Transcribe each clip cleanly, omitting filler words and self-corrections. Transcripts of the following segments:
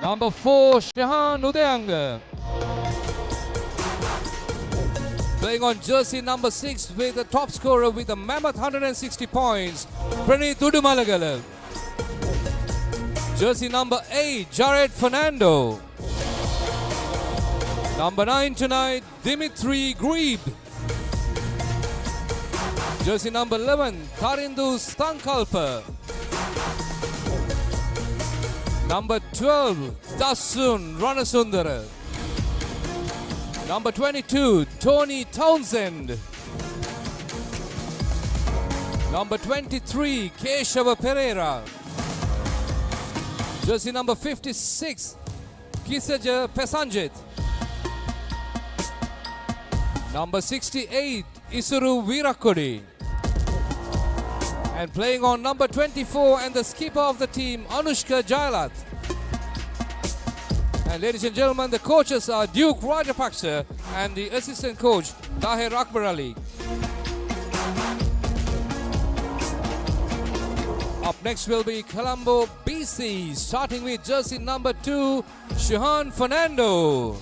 Number 4, Shahan Udayanga. Playing on jersey number 6 with the top scorer with a mammoth 160 points, Pranit Udumalagala. Jersey number 8, Jared Fernando. Number 9 tonight, Dimitri Grebe. Jersey number 11, Tarindu Stankalpa. Number 12, Dasun Ranasundara. Number 22, Tony Townsend. Number 23, Keshava Pereira. Jersey number 56, Kisaja Pesanjit. Number 68, Isuru Virakodi. And playing on number 24 and the skipper of the team, Anushka Jailath. And ladies and gentlemen, the coaches are Duke Rajapaksa and the assistant coach, Tahir Akbar Ali. Up next will be Colombo BC, starting with jersey number 2, Shahan Fernando.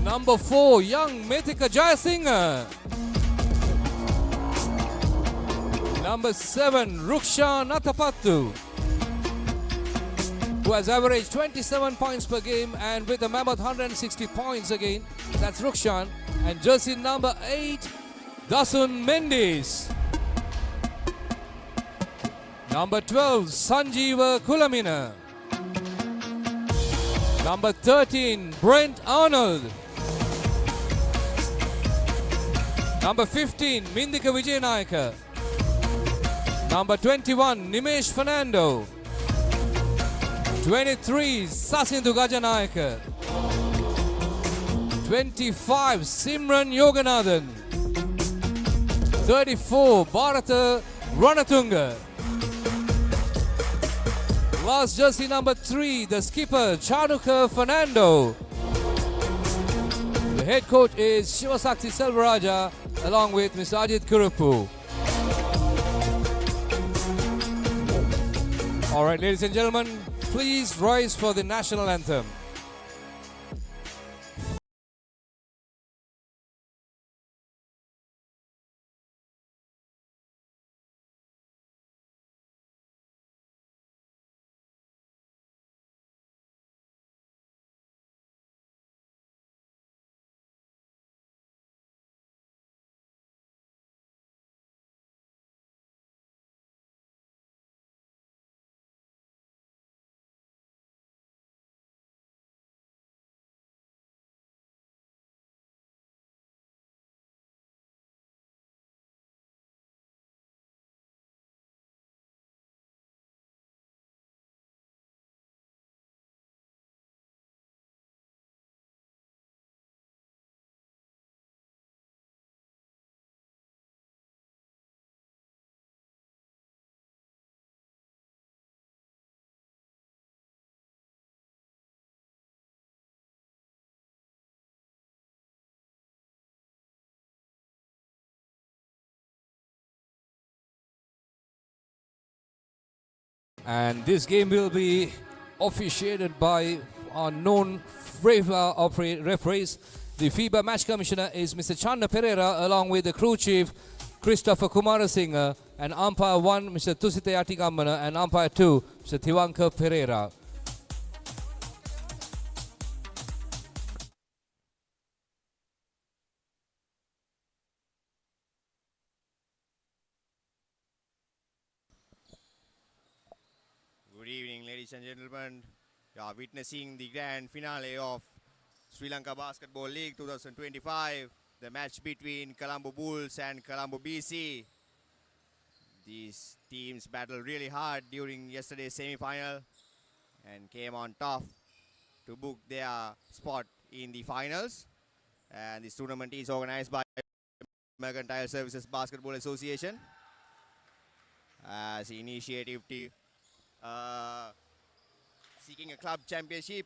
Number 4, young Mithika Jayasinghe. Number 7, Rukshan Athapattu, who has averaged 27 points per game and with a mammoth 160 points again. That's Rukshan. And jersey number 8, Dasun Mendes. Number 12, Sanjeeva Kulamina. Number 13, Brent Arnold. Number 15, Mindika Vijayanayaka. Number 21, Nimesh Fernando. 23, Sasindu Gajanayaka. 25, Simran Yoganathan. 34, Bharata Ranatunga. Last jersey number 3, the skipper, Chanuka Fernando. The head coach is Shivasakti Selvaraja along with Mr. Ajit Kurupu. Alright, ladies and gentlemen, please rise for the national anthem. And this game will be officiated by our known referees. The FIBA match commissioner is Mr. Channa Pereira, along with the crew chief Christopher Kumarasinghe, and umpire 1 Mr. Tusite Atigammana, and umpire 2 Mr. Thiwanka Pereira. Good evening, ladies and gentlemen. You are witnessing the grand finale of Sri Lanka Basketball League 2025, the match between Colombo Bulls and Colombo BC. These teams battled really hard during yesterday's semi-final and came on top to book their spot in the finals. And this tournament is organized by Mercantile Services Basketball Association as initiative to seeking a club championship.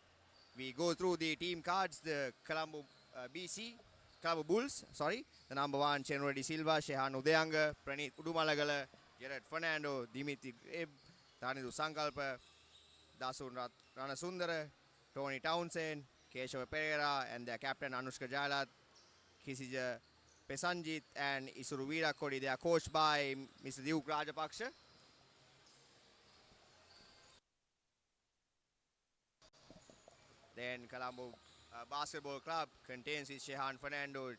We go through the team cards. The Colombo BC, Colombo Bulls, sorry. The number 1, Chenro De Silva, Shehan Udayanga, Pranit Udumalagala, Gerard Fernando, Dimitri Eb, Tanidu Sankalpa, Dasun Ranasundara, Tony Townsend, Keshava Pereira, and their captain Anushka Jalat, Kisija Pesanjit, and Isuruvira Kodi. They are coached by Mr. Duke Rajapaksha. Then Colombo Basketball Club contains his Shehan Fernando,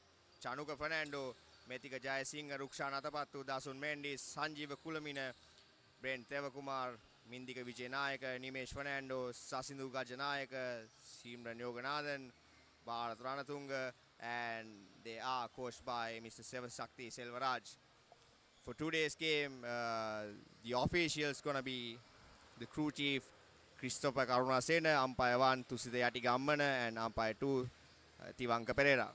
Chanuka Fernando, Metika Jayasinghe, Rukshan Atapattu, Dasun Mendis, Sanjeeva Kulamina, Brent Tevakumar, Mindika Vijayanayaka, Nimesh Fernando, Sasindu Gajanayaka, Simran Yoganathan, Bharat Ranatunga, and they are coached by Mr. Sevasakti Selvaraj. For today's game, the officials gonna be the crew chief Christopher Karunasena, umpire 1 Tusita Yati Gammana, and umpire 2 Tivanka Pereira.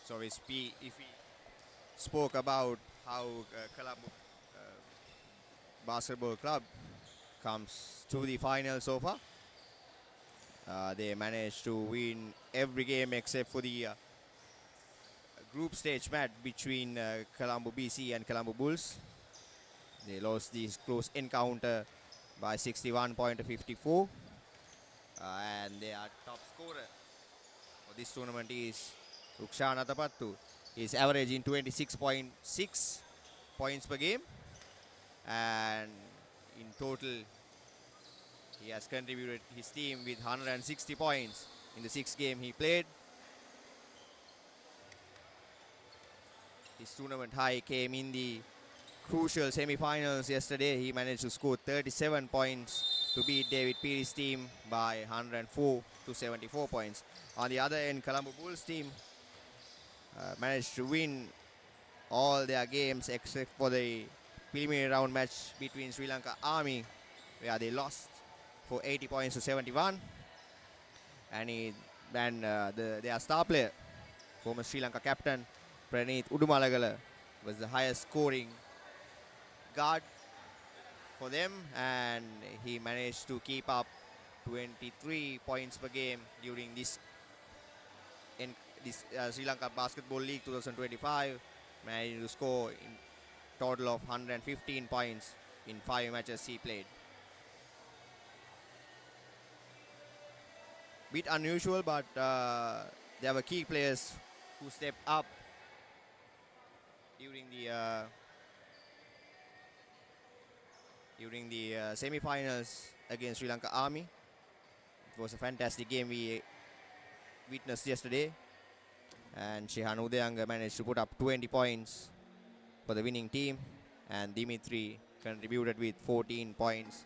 So if we spoke about how Colombo Basketball Club comes to the final so far. They managed to win every game except for the group stage match between Colombo BC and Colombo Bulls. They lost this close encounter by 61.54. And their top scorer for this tournament is Rukshan Atapattu. He's averaging 26.6 points per game. And in total, he has contributed his team with 160 points in the 6 games he played. His tournament high came in the crucial semi-finals yesterday. He managed to score 37 points to beat David Peary's team by 104 to 74 points. On the other end, Colombo Bulls team managed to win all their games except for the preliminary round match between Sri Lanka Army, where they lost for 80 points to 71. And their star player, former Sri Lanka captain Pranit Udumalagala, was the highest scoring guard for them, and he managed to keep up 23 points per game during this Sri Lanka Basketball League 2025, managed to score in total of 115 points in 5 matches he played. Bit unusual, but there were key players who stepped up during the semi-finals against Sri Lanka Army. It was a fantastic game we witnessed yesterday, and Shehan Udayanga managed to put up 20 points for the winning team, and Dimitri contributed with 14 points.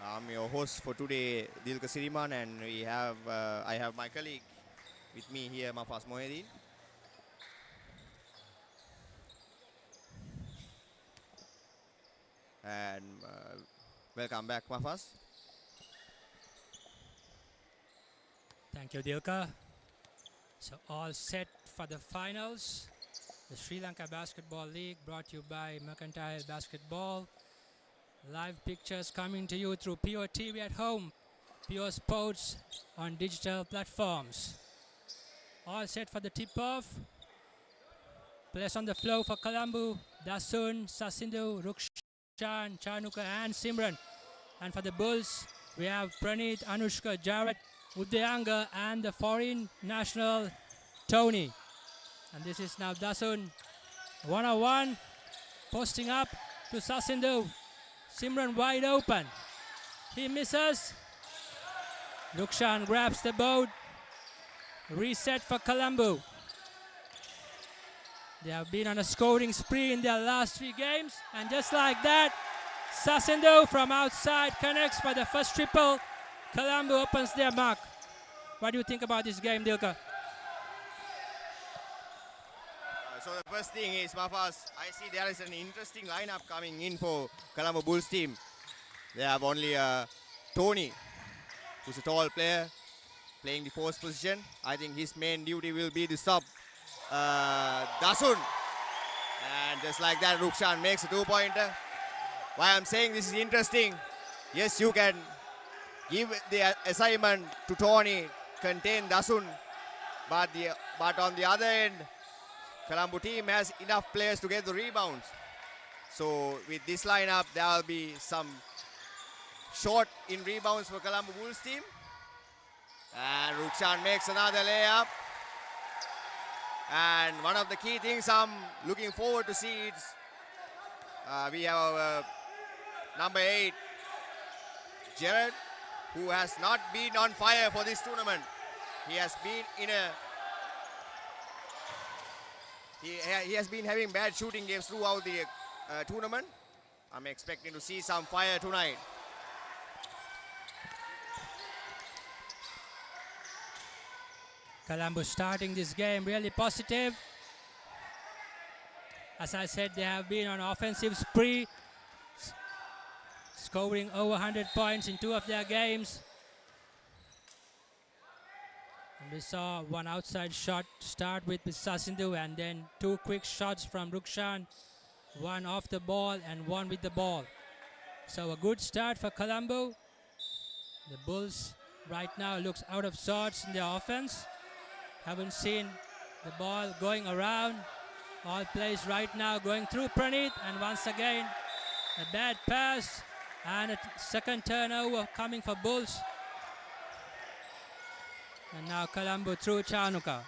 I'm your host for today, Dilka Siriman, and I have my colleague with me here, Mafas Mohedin. And welcome back, Mafas. Thank you, Dilka. So all set for the finals. The Sri Lanka Basketball League brought to you by Mercantile Basketball. Live pictures coming to you through Pure TV at home, Pure Sports on digital platforms. All set for the tip-off. Players on the floor for Colombo, Dasun, Sasindu, Rukshan, Chanuka and Simran. And for the Bulls, we have Pranit, Anushka, Jared, Udayanga and the foreign national Tony. And this is now Dasun, 1-on-1, posting up to Sasindu. Simran wide open. He misses. Rukshan grabs the board. Reset for Colombo. They have been on a scoring spree in their last 3 games. And just like that, Sasindu from outside connects for the first triple. Colombo opens their mark. What do you think about this game, Dilka? So the first thing is, Mafas, I see there is an interesting lineup coming in for Colombo Bulls team. They have only Tony, who's a tall player, playing the post position. I think his main duty will be to stop Dasun. And just like that, Rukshan makes a 2-pointer. Why I'm saying this is interesting, yes, you can give the assignment to Tony, contain Dasun, but on the other end, Colombo team has enough players to get the rebounds. So with this lineup, there will be some short in rebounds for Colombo Bulls team. And Rukshan makes another layup. And one of the key things I'm looking forward to see is we have number 8, Jared, who has not been on fire for this tournament. He has been in a he has been having bad shooting games throughout the tournament. I'm expecting to see some fire tonight. Colombo starting this game really positive. As I said, they have been on offensive spree, scoring over 100 points in 2 of their games. And we saw one outside shot start with Sasindu, and then 2 quick shots from Rukshan, 1 off the ball and 1 with the ball. So a good start for Colombo. The Bulls right now looks out of sorts in their offense. Haven't seen the ball going around. All plays right now going through Pranit, and once again a bad pass and a second turnover coming for Bulls. And now Colombo through Chanuka,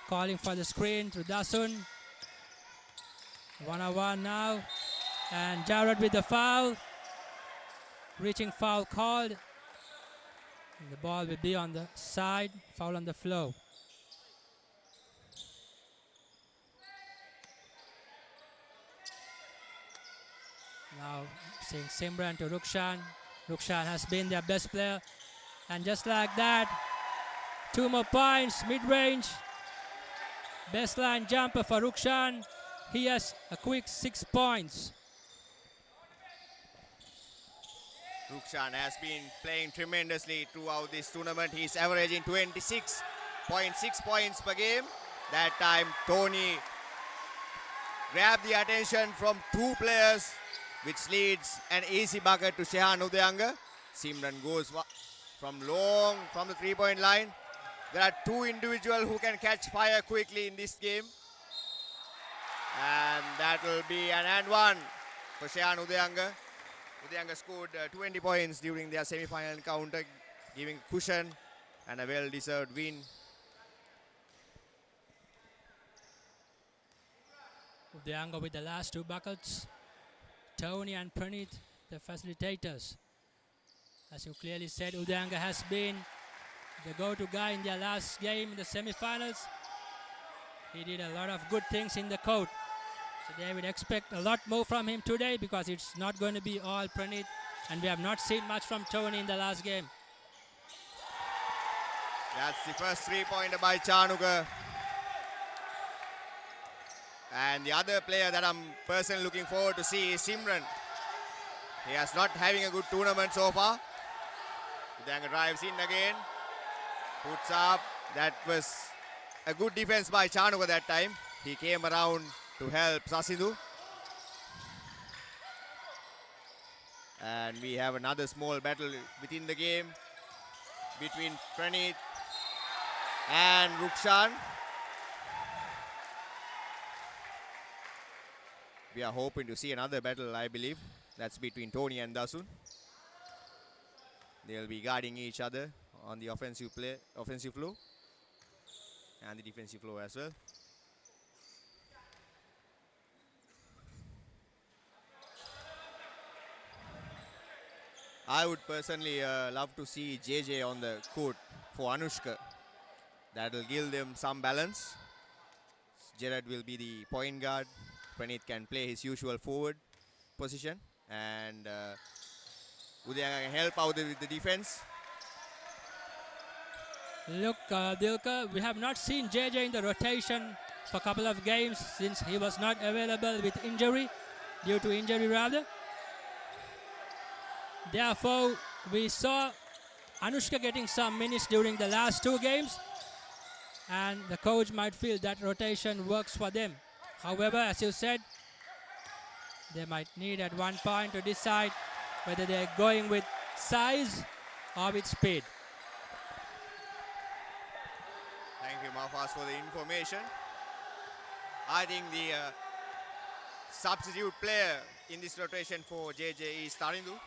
calling for the screen to Dasun. 1-on-1 now, and Jared with the foul. Reaching foul called. And the ball will be on the side, foul on the floor. Now seeing Simran to Rukshan. Rukshan has been their best player. And just like that, 2 more points, mid-range. Baseline jumper for Rukshan. He has a quick 6 points. Rukshan has been playing tremendously throughout this tournament. He's averaging 26.6 points per game. That time, Tony grabbed the attention from 2 players, which leads an easy bucket to Shehan Udayanga. Simran goes from the 3-point line. There are 2 individuals who can catch fire quickly in this game. And that will be an and 1 for Shehan Udayanga. Udayanga scored 20 points during their semi-final encounter, giving cushion and a well-deserved win. Udayanga with the last 2 buckets. Tony and Pranit, the facilitators. As you clearly said, Udayanga has been the go-to guy in their last game in the semi-finals. He did a lot of good things in the court. So they would expect a lot more from him today, because it's not going to be all Pranit, and we have not seen much from Tony in the last game. That's the first 3-pointer by Chanuka. And the other player that I'm personally looking forward to see is Simran. He is not having a good tournament so far. Udanga drives in again. Puts up. That was a good defense by Chanuka that time. He came around to help Sasidhu. And we have another small battle within the game between Pranit and Rukshan. We are hoping to see another battle, I believe. That's between Tony and Dasun. They'll be guarding each other on the offensive flow and the defensive flow as well. I would personally love to see JJ on the court for Anushka. That will give them some balance. Gerard will be the point guard. Pranit can play his usual forward position. And Udaya can help out with the defense. Look, Dilka, we have not seen JJ in the rotation for a couple of games since he was not available with injury, due to injury rather. Therefore, we saw Anushka getting some minutes during the last two games, and the coach might feel that rotation works for them. However, as you said, they might need at one point to decide whether they're going with size or with speed. Thank you, Mafas, for the information. I think the substitute player in this rotation for JJ is Tarindu,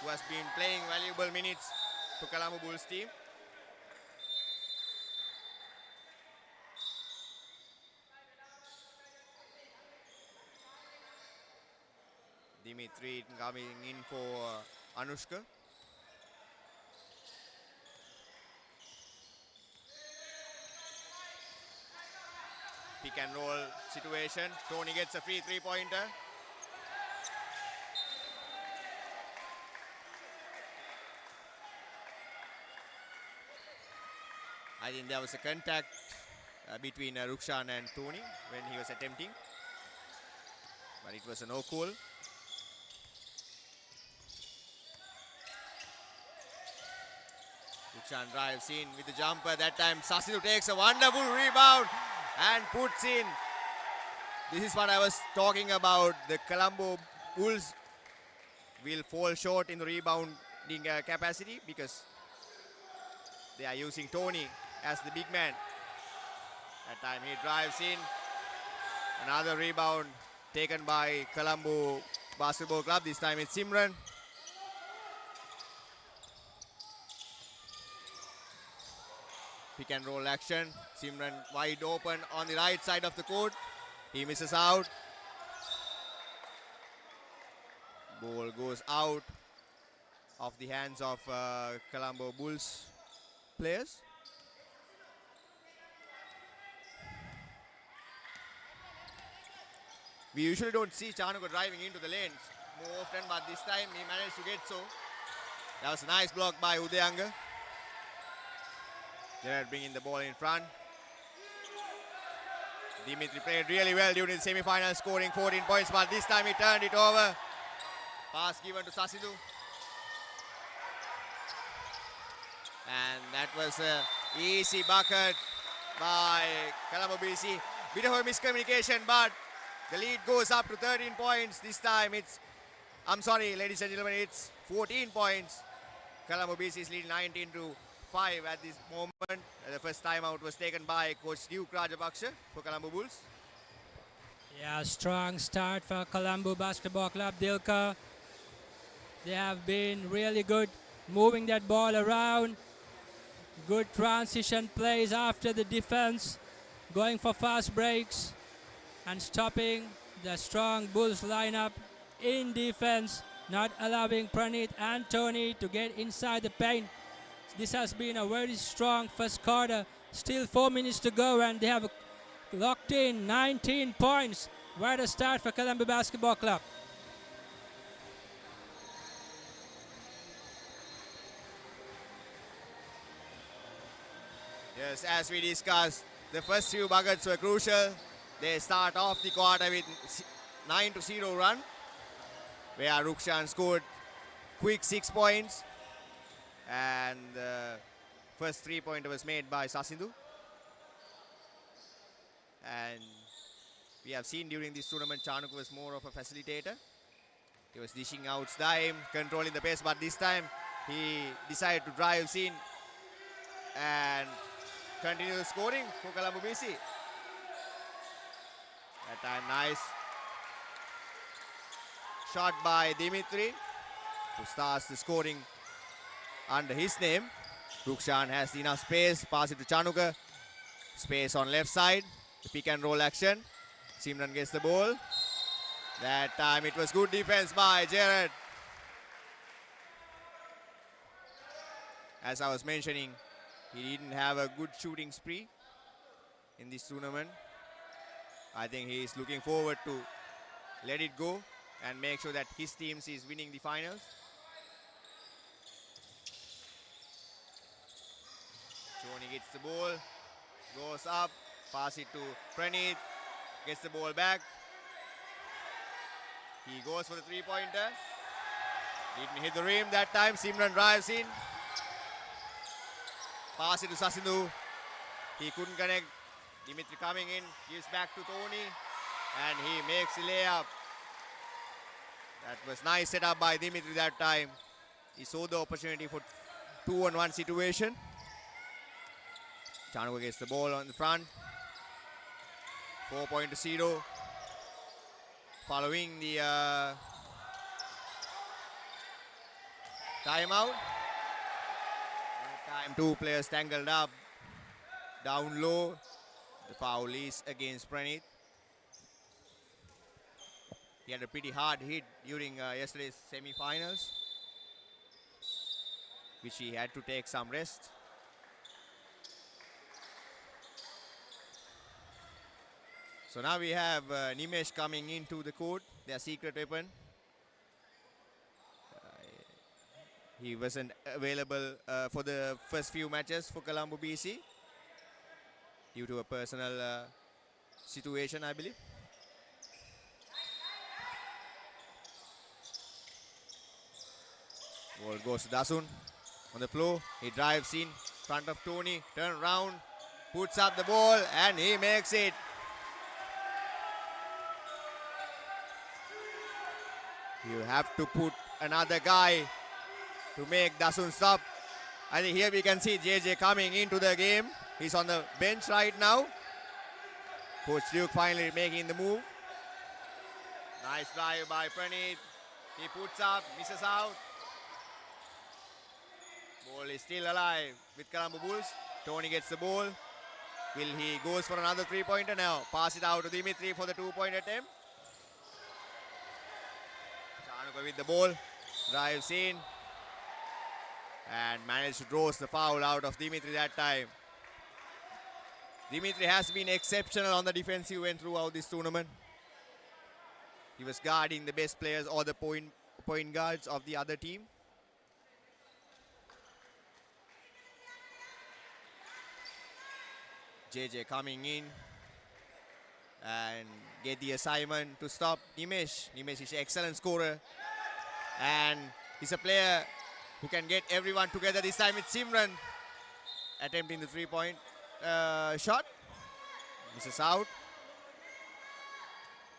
who has been playing valuable minutes to Colombo Bulls team. Dimitri coming in for Anushka. Pick and roll situation. Tony gets a free three-pointer. I think there was a contact between Rukshan and Tony when he was attempting. But it was a no call. Rukshan drives in with the jumper. That time Sasidhu takes a wonderful rebound and puts in. This is what I was talking about. The Colombo Bulls will fall short in the rebounding capacity because they are using Tony as the big man. That time he drives in. Another rebound taken by Colombo Basketball Club. This time it's Simran. Pick and roll action. Simran wide open on the right side of the court. He misses out. Ball goes out of the hands of Colombo Bulls players. We usually don't see Chanuka driving into the lanes more often, but this time he managed to get so. That was a nice block by Udayanga. Gerard bringing the ball in front. Dimitri played really well during the semi-final, scoring 14 points, but this time he turned it over. Pass given to Sasidhu. And that was an easy bucket by Colombo BC. Bit of a miscommunication, but the lead goes up to 13 points. This time I'm sorry, ladies and gentlemen, it's 14 points. Colombo BC is leading 19-5 at this moment. The first timeout was taken by Coach Duke Rajapaksha for Colombo Bulls. Yeah, strong start for Colombo Basketball Club, Dilka. They have been really good moving that ball around. Good transition plays after the defense, going for fast breaks and stopping the strong Bulls lineup in defense, not allowing Pranit and Tony to get inside the paint. This has been a very strong first quarter. Still 4 minutes to go and they have locked in 19 points. What a start for Colombo Basketball Club. Yes, as we discussed, the first few buckets were crucial. They start off the quarter with 9-0 run. where Rukshan scored quick 6 points. And the first 3-pointer was made by Sasindu. And we have seen during this tournament, Chanuk was more of a facilitator. He was dishing out dime, controlling the pace, but this time he decided to drive in and continue the scoring for Colombo BC. That time, nice shot by Dimitri, who starts the scoring under his name. Rukshan has enough space, pass it to Chanuka. Space on left side, the pick and roll action. Simran gets the ball. That time it was good defense by Jared. As I was mentioning, he didn't have a good shooting spree in this tournament. I think he is looking forward to let it go and make sure that his team is winning the finals. Tony gets the ball, goes up, pass it to Pranit, gets the ball back. He goes for the 3-pointer. Didn't hit the rim that time. Simran drives in. Pass it to Sasindu. He couldn't connect. Dimitri coming in, gives back to Tony, and he makes the layup. That was nice setup by Dimitri that time. He saw the opportunity for 2-on-1 situation. Chanuka gets the ball on the front. 4-point to 0. Following the timeout. That time, two players tangled up. Down low. The foul is against Pranit. He had a pretty hard hit during yesterday's semi-finals, which he had to take some rest. So now we have Nimesh coming into the court, their secret weapon. He wasn't available for the first few matches for Colombo BC due to a personal situation, I believe. Ball goes to Dasun on the floor. He drives in front of Tony, turn around, puts up the ball, and he makes it. You have to put another guy to make Dasun stop. I think here we can see JJ coming into the game. He's on the bench right now. Coach Duke finally making the move. Nice drive by Pranit. He puts up, misses out. Ball is still alive with Colombo Bulls. Tony gets the ball. Will he goes for another 3-pointer now? Pass it out to Dimitri for the 2-point attempt. Chanuka with the ball. Drives in. And managed to draw the foul out of Dimitri that time. Dimitri has been exceptional on the defensive end throughout this tournament. He was guarding the best players or the point guards of the other team. JJ coming in and get the assignment to stop Nimesh. Nimesh is an excellent scorer and he's a player who can get everyone together. This time it's Simran attempting the 3-point shot. Misses out.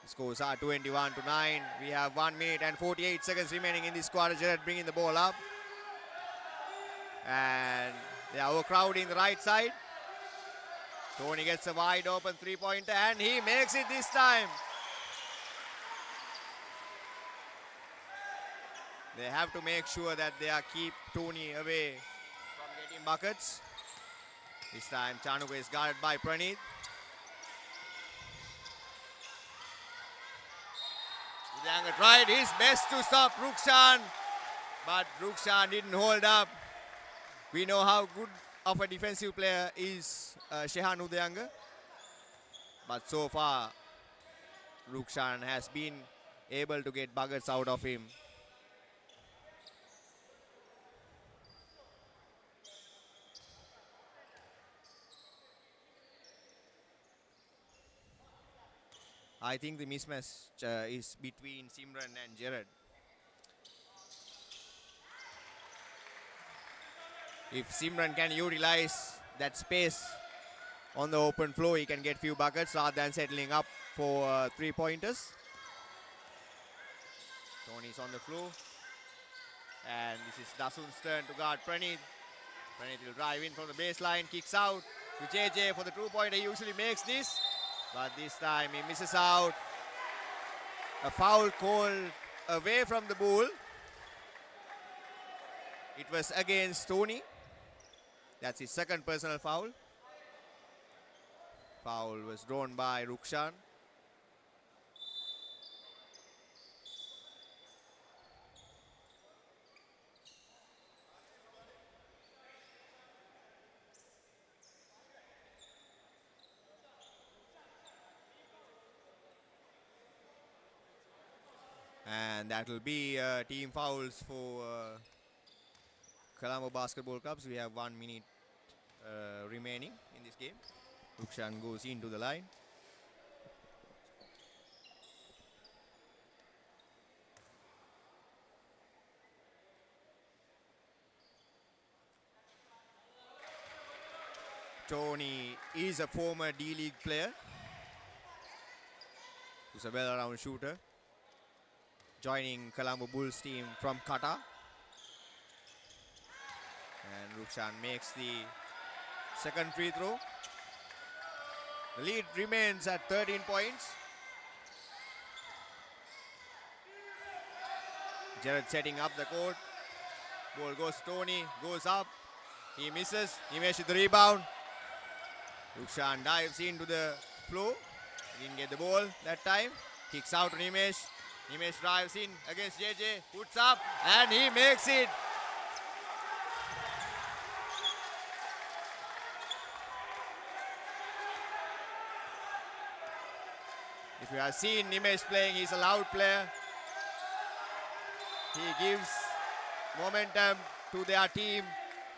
The scores are 21-9. We have 1 minute and 48 seconds remaining in this quarter. Jared bringing the ball up. And they are overcrowding the right side. Tony gets a wide open 3-pointer and he makes it this time. They have to make sure that they are keep Tony away from getting buckets. This time Chanuka is guarded by Pranit. Udanga tried his best to stop Rukshan, but Rukshan didn't hold up. We know how good of a defensive player is Shehan Udanga, but so far Rukshan has been able to get buckets out of him. I think the mismatch is between Simran and Jared. If Simran can utilize that space on the open floor, he can get few buckets rather than settling up for 3-pointers. Tony's on the floor. And this is Dasun's turn to guard Pranit. Pranit will drive in from the baseline, kicks out to JJ for the 2-pointer. He usually makes this, but this time he misses out. A foul called away from the Bull. It was against Tony. That's his second personal foul. Foul was drawn by Rukshan. And that will be team fouls for Colombo Basketball Clubs. We have 1 minute remaining in this game. Rukshan goes into the line. Tony is a former D-League player. He's a well-round shooter. Joining Colombo Bulls team from Qatar. And Rukshan makes the second free throw. The lead remains at 13 points. Jared setting up the court. Ball goes to Tony, goes up. He misses. Nimesh with the rebound. Rukshan dives into the floor. Didn't get the ball that time. Kicks out to Nimesh. Nimesh drives in against JJ. Puts up and he makes it. If you have seen Nimesh playing, he's a loud player. He gives momentum to their team.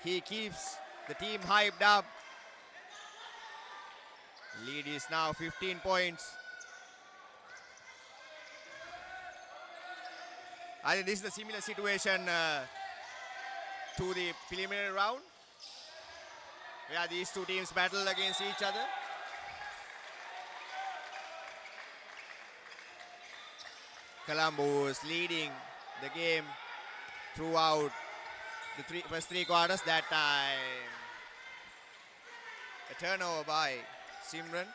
He keeps the team hyped up. Lead is now 15 points. I think this is a similar situation to the preliminary round, where these two teams battle against each other. Colombo was leading the game throughout the first three quarters. That time, a turnover by Simran.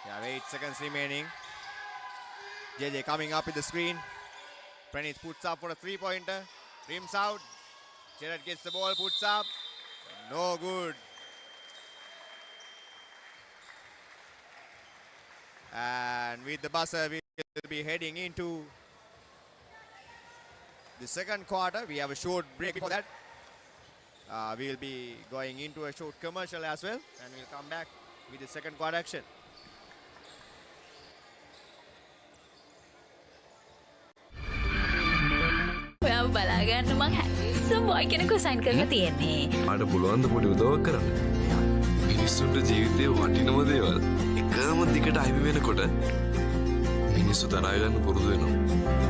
Yeah, 8 seconds remaining. JJ coming up with the screen. Pranit puts up for a 3-pointer. Rims out. Jared gets the ball, puts up. No good. And with the buzzer, we will be heading into the second quarter. We have a short break before that. We will be going into a short commercial as well. And we'll come back with the second quarter action. ඔයාව බලාගන්න මං handsome බොයි කෙනෙක්ව sign කරලා තියෙන්නේ. ආට පුළුවන් ද පොඩි උදව්වක් කරන්න? මිනිස්සුන්ට ජීවිතේ වටිනම දේවල් එකම දිගට අහිමි වෙනකොට මිනිස්සු තරහ ගන්න පුරුදු වෙනවා.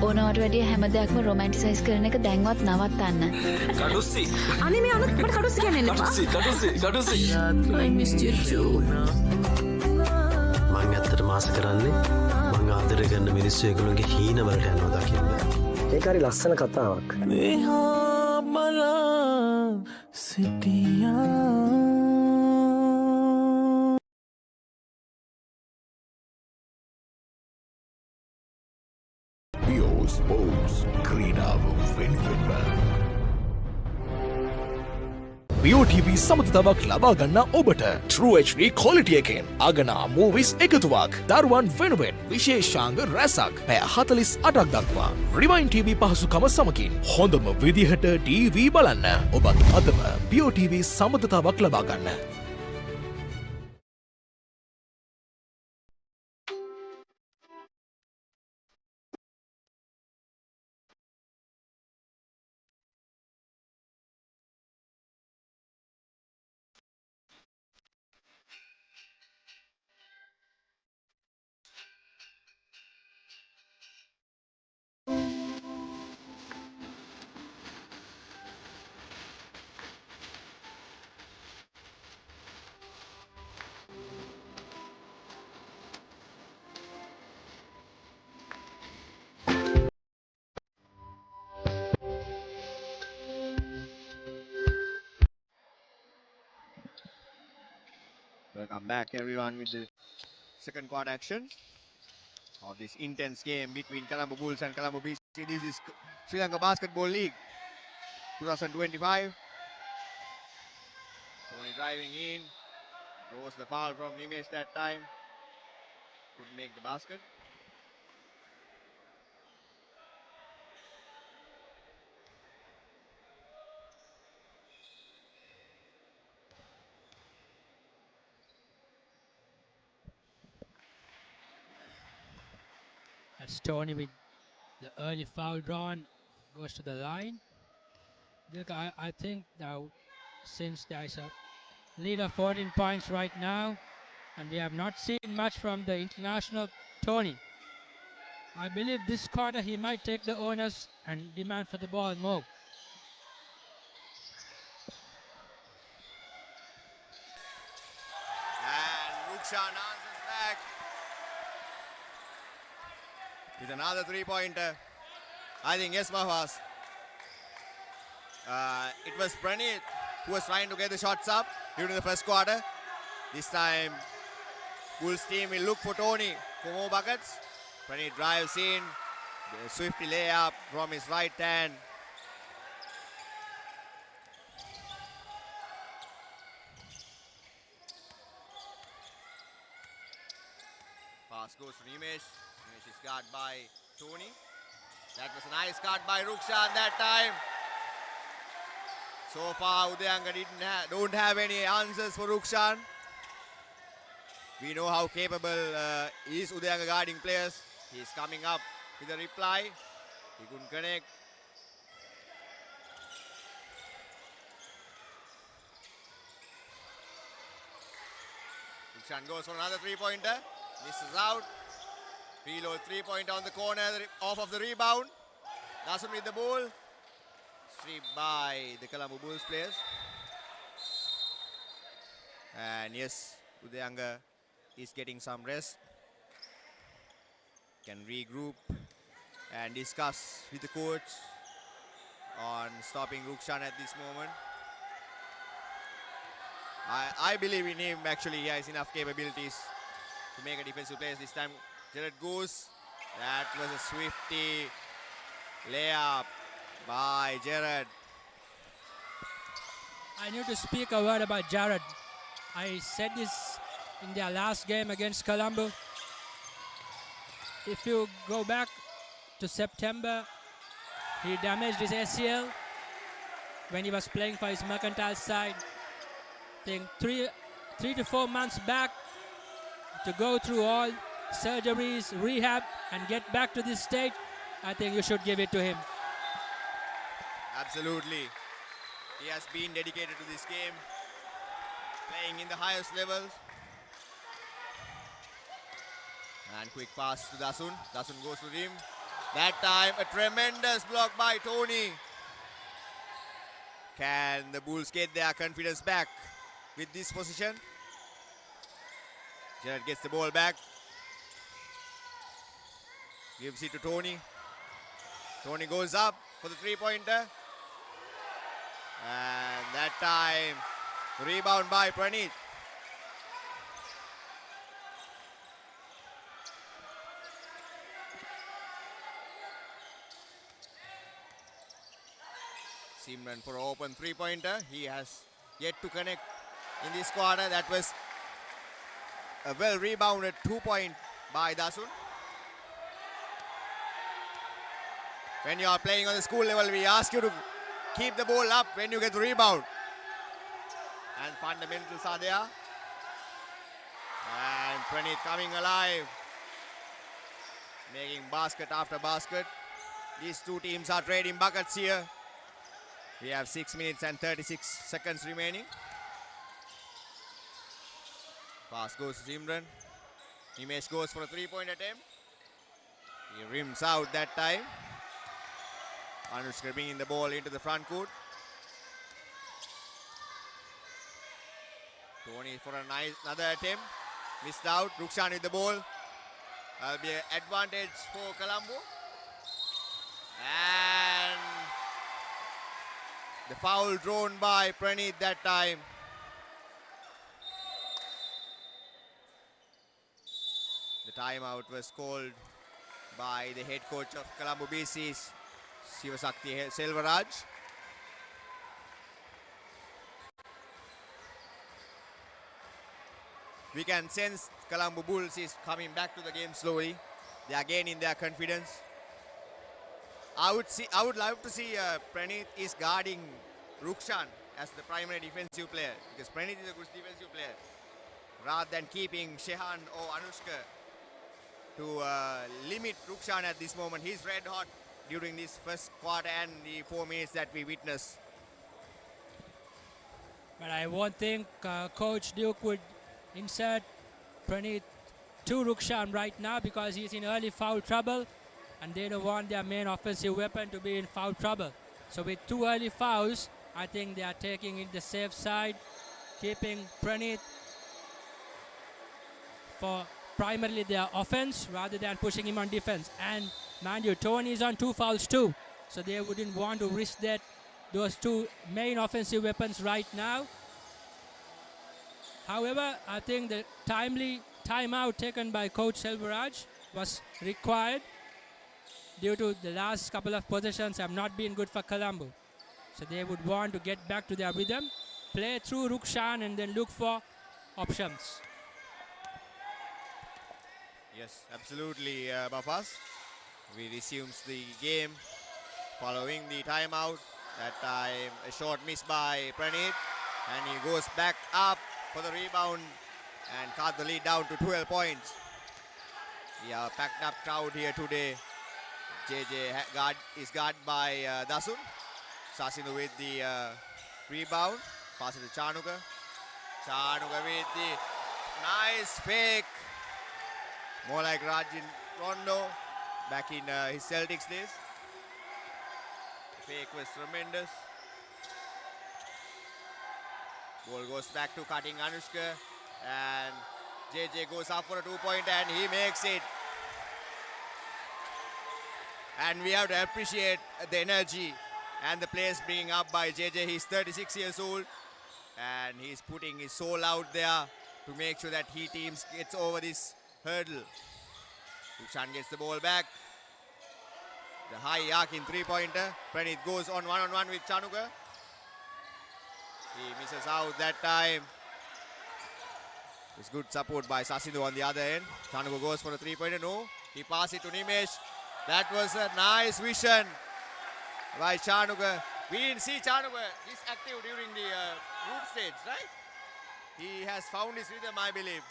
ඕනවට වැඩිය හැම දෙයක්ම රොමැන්ටිසයිස් කරන එක දැන්වත් නවත්තන්න. කඩුස්සි. අනේ මේ අනුත් මට කඩුස්සි කියන්නේ නෑ. කඩුස්සි. I missed you too. මං ඇත්තට මාස කරන්නේ මං ආදරය කරන මිනිස්සු ඒගොල්ලන්ගේ හීන වලට යනවා දකින්න. ඒක හරි ලස්සන කතාවක්. මෙහා බලා සිටියා Sports ක්‍රීඩාව වෙනුවෙන්ම BOTV සමතතාවක් ලබා ගන්න ඔබට True HD quality එකෙන් අගනා movies එකතුවක් දරුවන් වෙනුවෙන් විශේෂාංග රැසක් පැය 48ක් දක්වා Rewind TV පහසුකම සමගින් හොඳම විදිහට TV බලන්න ඔබත් අදම BOTV සමතතාවක් ලබා ගන්න. back everyone with the second quarter action of this intense game between Colombo Bulls and Colombo BC. This is Sri Lanka Basketball League 2025. Tony driving in, throws the foul from Nimesh that time. Couldn't make the basket. As Tony with the early foul drawn goes to the line. I think now, since there is a lead of 14 points right now, and we have not seen much from the international Tony, I believe this quarter he might take the onus and demand for the ball more. And Rukshan answers back with another three-pointer. I think yes, Mahwas. It was Pranit who was trying to get the shots up during the first quarter. This time, Bulls team will look for Tony for more buckets. Pranit drives in, the swiftly layup from his right hand. Pass goes to Nimesh. Nimesh is guarded by Tony. That was a nice guard by Rukshan that time. So far, Udayanga don't have any answers for Rukshan. We know how capable is Udayanga guarding players. He's coming up with a reply. He couldn't connect. Rukshan goes for another three-pointer. Misses out. Reload three-pointer on the corner, off of the rebound. Doesn't with the ball. Stripped by the Colombo Bulls players. And yes, Udayanga is getting some rest. Can regroup and discuss with the coach on stopping Rukshan at this moment. I believe in him actually. He has enough capabilities to make a defensive play this time. Jared goes. That was a swifty layup by Jared. I need to speak a word about Jared. I said this in their last game against Colombo. If you go back to September, he damaged his ACL when he was playing for his Mercantile side. I think three to 4 months back to go through all surgeries, rehab, and get back to this stage. I think you should give it to him. Absolutely. He has been dedicated to this game, playing in the highest levels. And quick pass to Dasun. Dasun goes to rim. That time a tremendous block by Tony. Can the Bulls get their confidence back with this position? Jared gets the ball back. Gives it to Tony. Tony goes up for the three-pointer. And that time, rebound by Pranit. Simran for an open three-pointer. He has yet to connect in this quarter. That was a well-rebounded 2-point by Dasun. When you are playing on the school level, we ask you to keep the ball up when you get the rebound. And fundamentals are there. And Pranit coming alive. Making basket after basket. These two teams are trading buckets here. We have 6 minutes and 36 seconds remaining. Pass goes to Simran. Nimesh goes for a three-point attempt. He rims out that time. Anushka bringing the ball into the front court. Tony for another attempt. Missed out. Rukshan with the ball. That'll be an advantage for Colombo. And the foul drawn by Pranit that time. timeout was called by the head coach of Colombo BC, Shivasakti Selvaraj. We can sense Colombo Bulls is coming back to the game slowly. They are gaining their confidence. I would love to see Pranit is guarding Rukshan as the primary defensive player, because Pranit is a good defensive player, rather than keeping Shehan or Anushka to limit Rukshan at this moment. He's red hot during this first quarter and the 4 minutes that we witnessed. But I won't think Coach Duke would insert Pranit to Rukshan right now, because he's in early foul trouble and they don't want their main offensive weapon to be in foul trouble. So with 2 early fouls, I think they are taking it the safe side, keeping Pranit for primarily their offense rather than pushing him on defense. And mind you, Tony is on 2 fouls too, so they wouldn't want to risk those 2 main offensive weapons right now. However, I think the timely timeout taken by Coach Selvaraj was required due to the last couple of possessions have not been good for Colombo. So they would want to get back to their rhythm, play through Rukshan and then look for options. Yes, absolutely, Bafas. We resumes the game following the timeout. That time a short miss by Pranit, and he goes back up for the rebound and cut the lead down to 12 points. We have a packed up crowd here today. JJ is guarded by Dasun. Sasinu with the rebound. Pass it to Chanuka. Chanuka with the nice fake. More like Rajin Rondo back in his Celtics days. The fake was tremendous. Ball goes back to cutting Anushka, and JJ goes up for a 2-pointer and he makes it. And we have to appreciate the energy and the players being up by JJ. He's 36 years old and he's putting his soul out there to make sure that he teams gets over this hurdle. Rukshan gets the ball back. The high arc in 3-pointer. Pranit goes on one-on-one with Chanuka. He misses out that time. It's good support by Sasinu on the other end. Chanuka goes for a 3-pointer. No. He passes it to Nimesh. That was a nice vision by Chanuka. We didn't see Chanuka. He's active during the group stage, right? He has found his rhythm, I believe.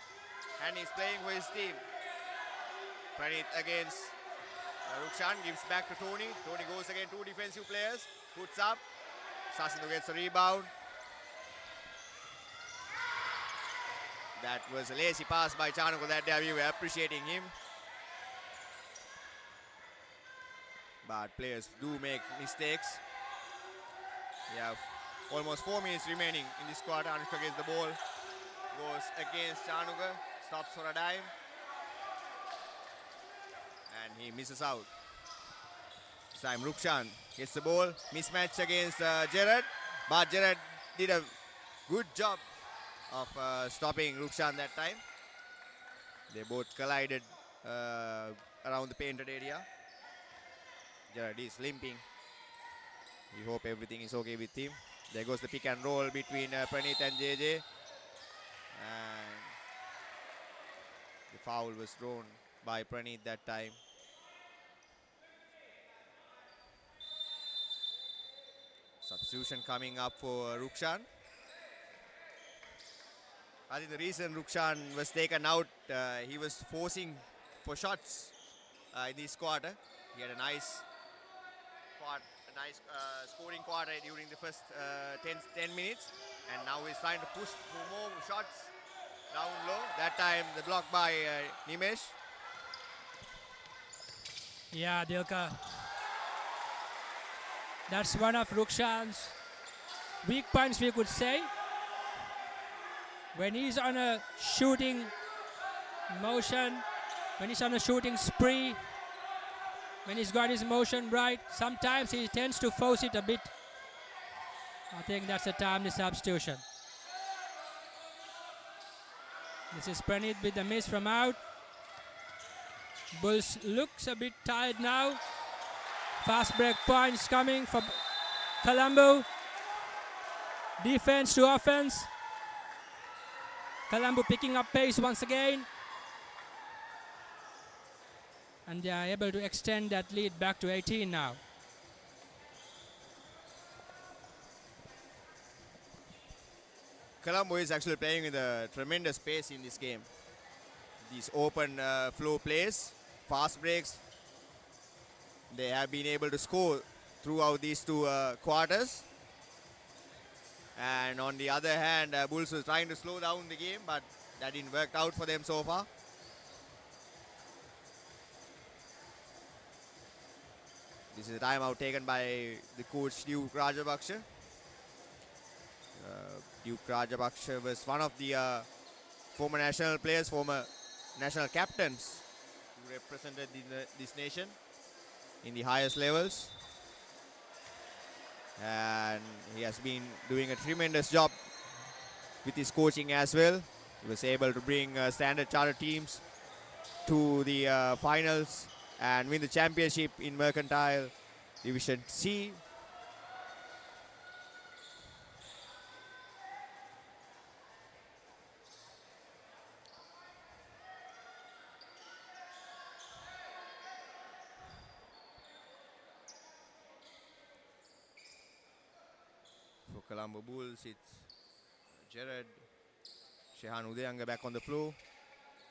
And he's playing for his team. Pranit against Rukshan. Gives back to Tony. Tony goes again, 2 defensive players. Puts up. Sasinu gets a rebound. That was a lazy pass by Chanuka that day. We were appreciating him. But players do make mistakes. We have almost 4 minutes remaining in this quarter. Anushka gets the ball. Goes against Chanuka. Stops for a dime. And he misses out. This time Rukshan gets the ball. Mismatch against Gerard. But Gerard did a good job of stopping Rukshan that time. They both collided around the painted area. Gerard is limping. We hope everything is okay with him. There goes the pick and roll between Pranit and JJ. And the foul was thrown by Pranit that time. Substitution coming up for Rukshan. I think the reason Rukshan was taken out, he was forcing for shots in this quarter. He had a nice scoring quarter during the first 10 minutes, and now he's trying to push for more shots down low. That time the block by Nimesh. Yeah, Dilka. That's one of Rukshan's weak points, we could say. When he's on a shooting motion, when he's on a shooting spree, when he's got his motion right, sometimes he tends to force it a bit. I think that's a timely substitution. This is Pranit with the miss from out. Bulls looks a bit tired now. Fast break points coming for Colombo. Defense to offense. Colombo picking up pace once again. And they are able to extend that lead back to 18 now. Colombo is actually playing with a tremendous pace in this game. These open flow plays, fast breaks, they have been able to score throughout these two quarters. And on the other hand, Bulls was trying to slow down the game, but that didn't work out for them so far. This is a timeout taken by the coach Duke Rajapaksha. Duke Rajapaksha was one of the former national players, former national captains who represented this nation in the highest levels. And he has been doing a tremendous job with his coaching as well. He was able to bring Standard Chartered teams to the finals and win the championship in Mercantile Division C. For Colombo Bulls, it's Jared, Shehan Udayanga back on the floor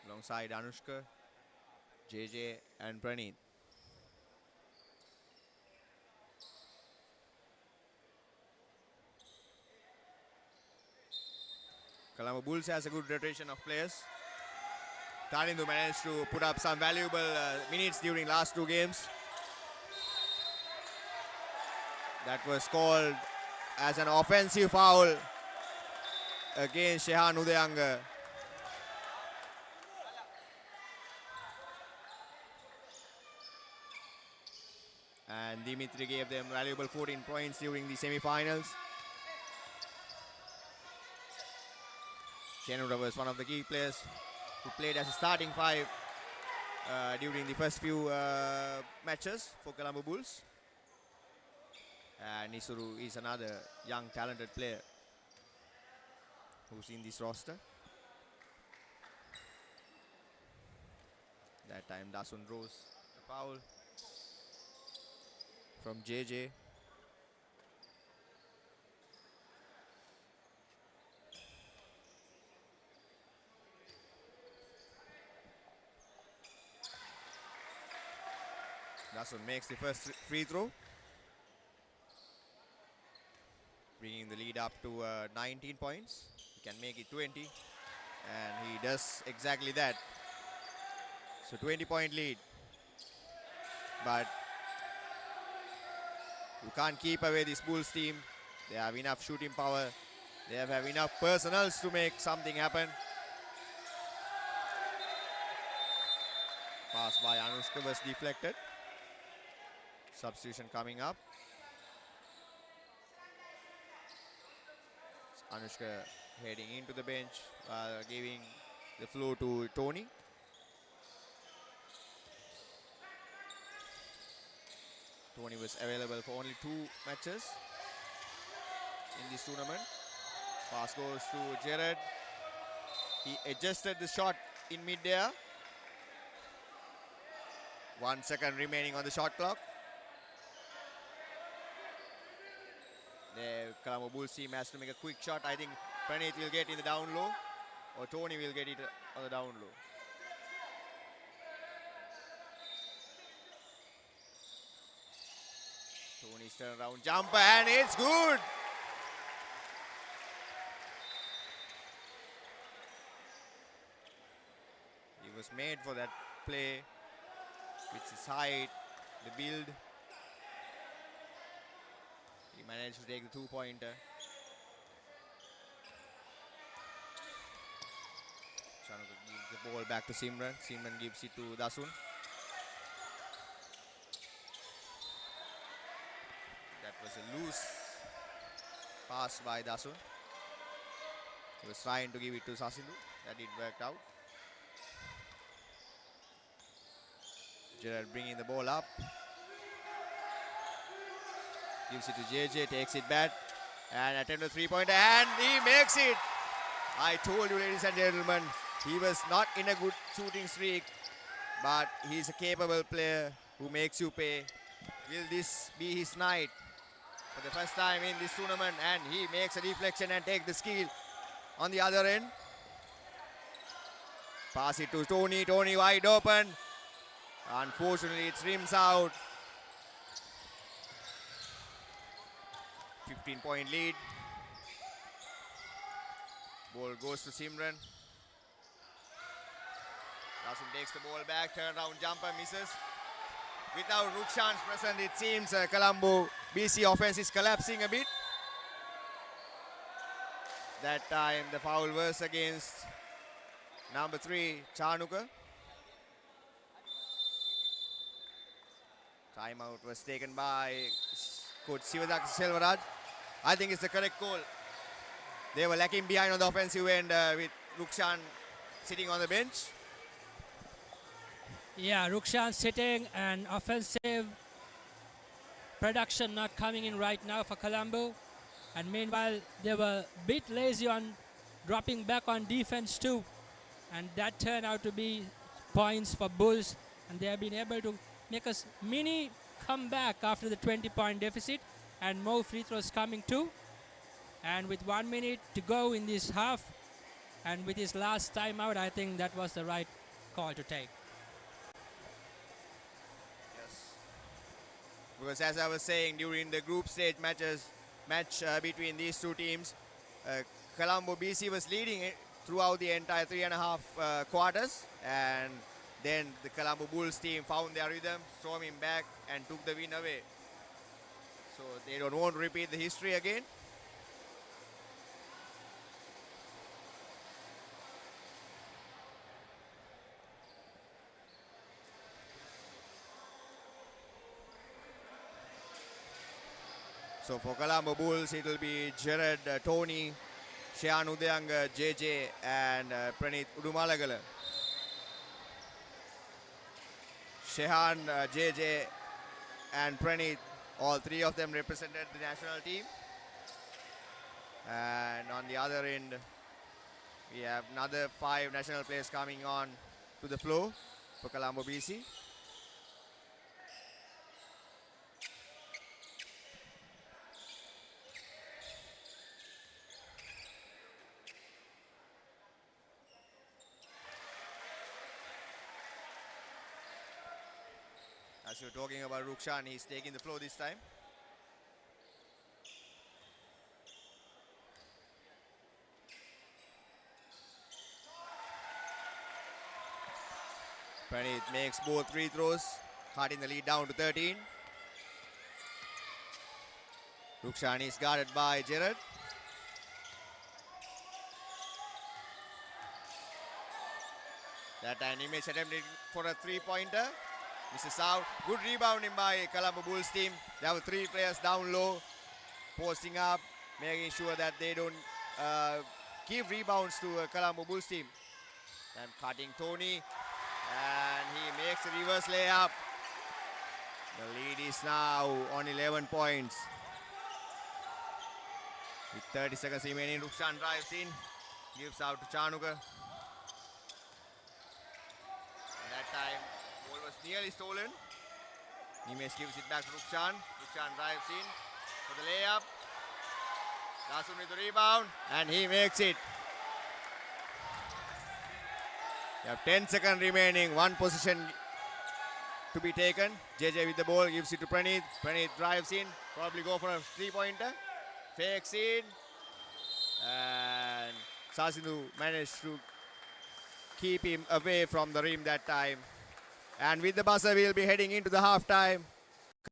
alongside Anushka, JJ and Praneeth. Colombo Bulls has a good rotation of players. Tarindu managed to put up some valuable minutes during last two games. That was called as an offensive foul against Shehan Udayanga. And Dimitri gave them valuable 14 points during the semi-finals. Kenura was one of the key players who played as a starting five during the first few matches for Colombo Bulls. And Nisuru is another young talented player who's in this roster. That time Dasun draws a foul from JJ. Dasun makes the first free throw, bringing the lead up to 19 points. He can make it 20, and he does exactly that. So 20-point lead, but you can't keep away this Bulls team. They have enough shooting power. They have enough personals to make something happen. Pass by Anushka was deflected. Substitution coming up. Anushka heading into the bench while giving the floor to Tony. Tony was available for only 2 matches in this tournament. Pass goes to Jared. He adjusted the shot in mid-air. 1 second remaining on the shot clock. The Colombo Bulls team has to make a quick shot. I think Praneeth will get in the down low, or Tony will get it on the down low. Tony's turnaround jumper, and it's good. He was made for that play with his height, the build. He managed to take the 2-pointer. Chanuka gives the ball back to Simran. Simran gives it to Dasun. That was a loose pass by Dasun. He was trying to give it to Sasindu. That didn't work out. Gerard bringing the ball up. Gives it to JJ, takes it back. And attempt a three-pointer, and he makes it. I told you, ladies and gentlemen, he was not in a good shooting streak, but he's a capable player who makes you pay. Will this be his night? For the first time in this tournament, and he makes a deflection and takes the steal on the other end. Pass it to Tony. Tony wide open. Unfortunately, it rims out. 15-point lead. Ball goes to Simran. Rasim takes the ball back. Turnaround jumper misses. Without Rukshan's presence, it seems Colombo BC offense is collapsing a bit. That time the foul was against number 3, Chanuka. Timeout was taken by coach Sivadaka Selvaraj. I think it's the correct call. They were lacking behind on the offensive end with Rukshan sitting on the bench. Yeah, Rukshan sitting and offensive production not coming in right now for Colombo. And meanwhile, they were a bit lazy on dropping back on defense too. And that turned out to be points for Bulls. And they have been able to make a mini comeback after the 20-point deficit. And more free throws coming too. And with 1 minute to go in this half, and with his last timeout, I think that was the right call to take. Because as I was saying, during the group stage match between these two teams, Colombo BC was leading it throughout the entire 3.5 quarters, and then the Colombo Bulls team found their rhythm, storming back and took the win away. So they don't want to repeat the history again. So for Colombo Bulls, it will be Gerard, Tony, Shehan Udayanga, JJ and Praneeth Udumalagala. Shehan, JJ and Praneeth, all three of them represented the national team. And on the other end, we have another 5 national players coming on to the floor for Colombo BC. As you're talking about Rukshan, he's taking the floor this time. Praneeth makes both free throws, cutting the lead down to 13. Rukshan is guarded by Gerard. That time Image attempted for a three-pointer. Misses out. Good rebounding by Colombo Bulls team. There were 3 players down low, posting up, making sure that they don't give rebounds to Colombo Bulls team. Then cutting Tony, and he makes a reverse layup. The lead is now on 11 points. With 30 seconds remaining, Rukshan drives in, gives out to Chanuka. And that time, ball was nearly stolen. Nimesh gives it back to Rukshan. Rukshan drives in for the layup. Rasun with the rebound, and he makes it. You have 10 seconds remaining, 1 possession to be taken. JJ with the ball, gives it to Praneeth. Praneeth drives in, probably go for a 3-pointer. Fakes in, and Sasinu managed to keep him away from the rim that time. And with the buzzer, we'll be heading into the halftime.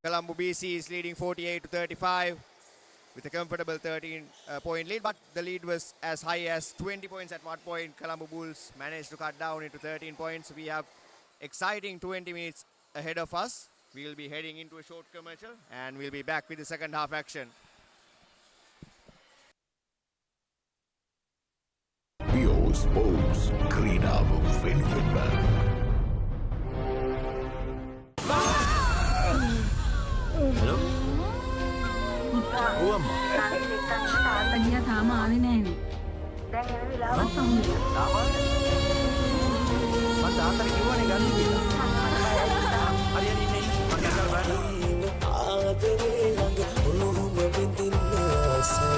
Colombo BC is leading 48-35 with a comfortable 13-point lead, but the lead was as high as 20 points at one point. Colombo Bulls managed to cut down into 13 points. We have exciting 20 minutes ahead of us. We'll be heading into a short commercial, and we'll be back with the second half action. Sports, Creed, Win. තාම ආවේ නෑනේ. දැන් එන වෙලාවට සම්මුතිය. මම තාත්තට කිව්වනේ ගන්න කියලා. හරි හරි ඉන්නේ. මම ගන්න බලන්න. ආදරේ ළඟ ඔළුම විඳින්න ආසයි.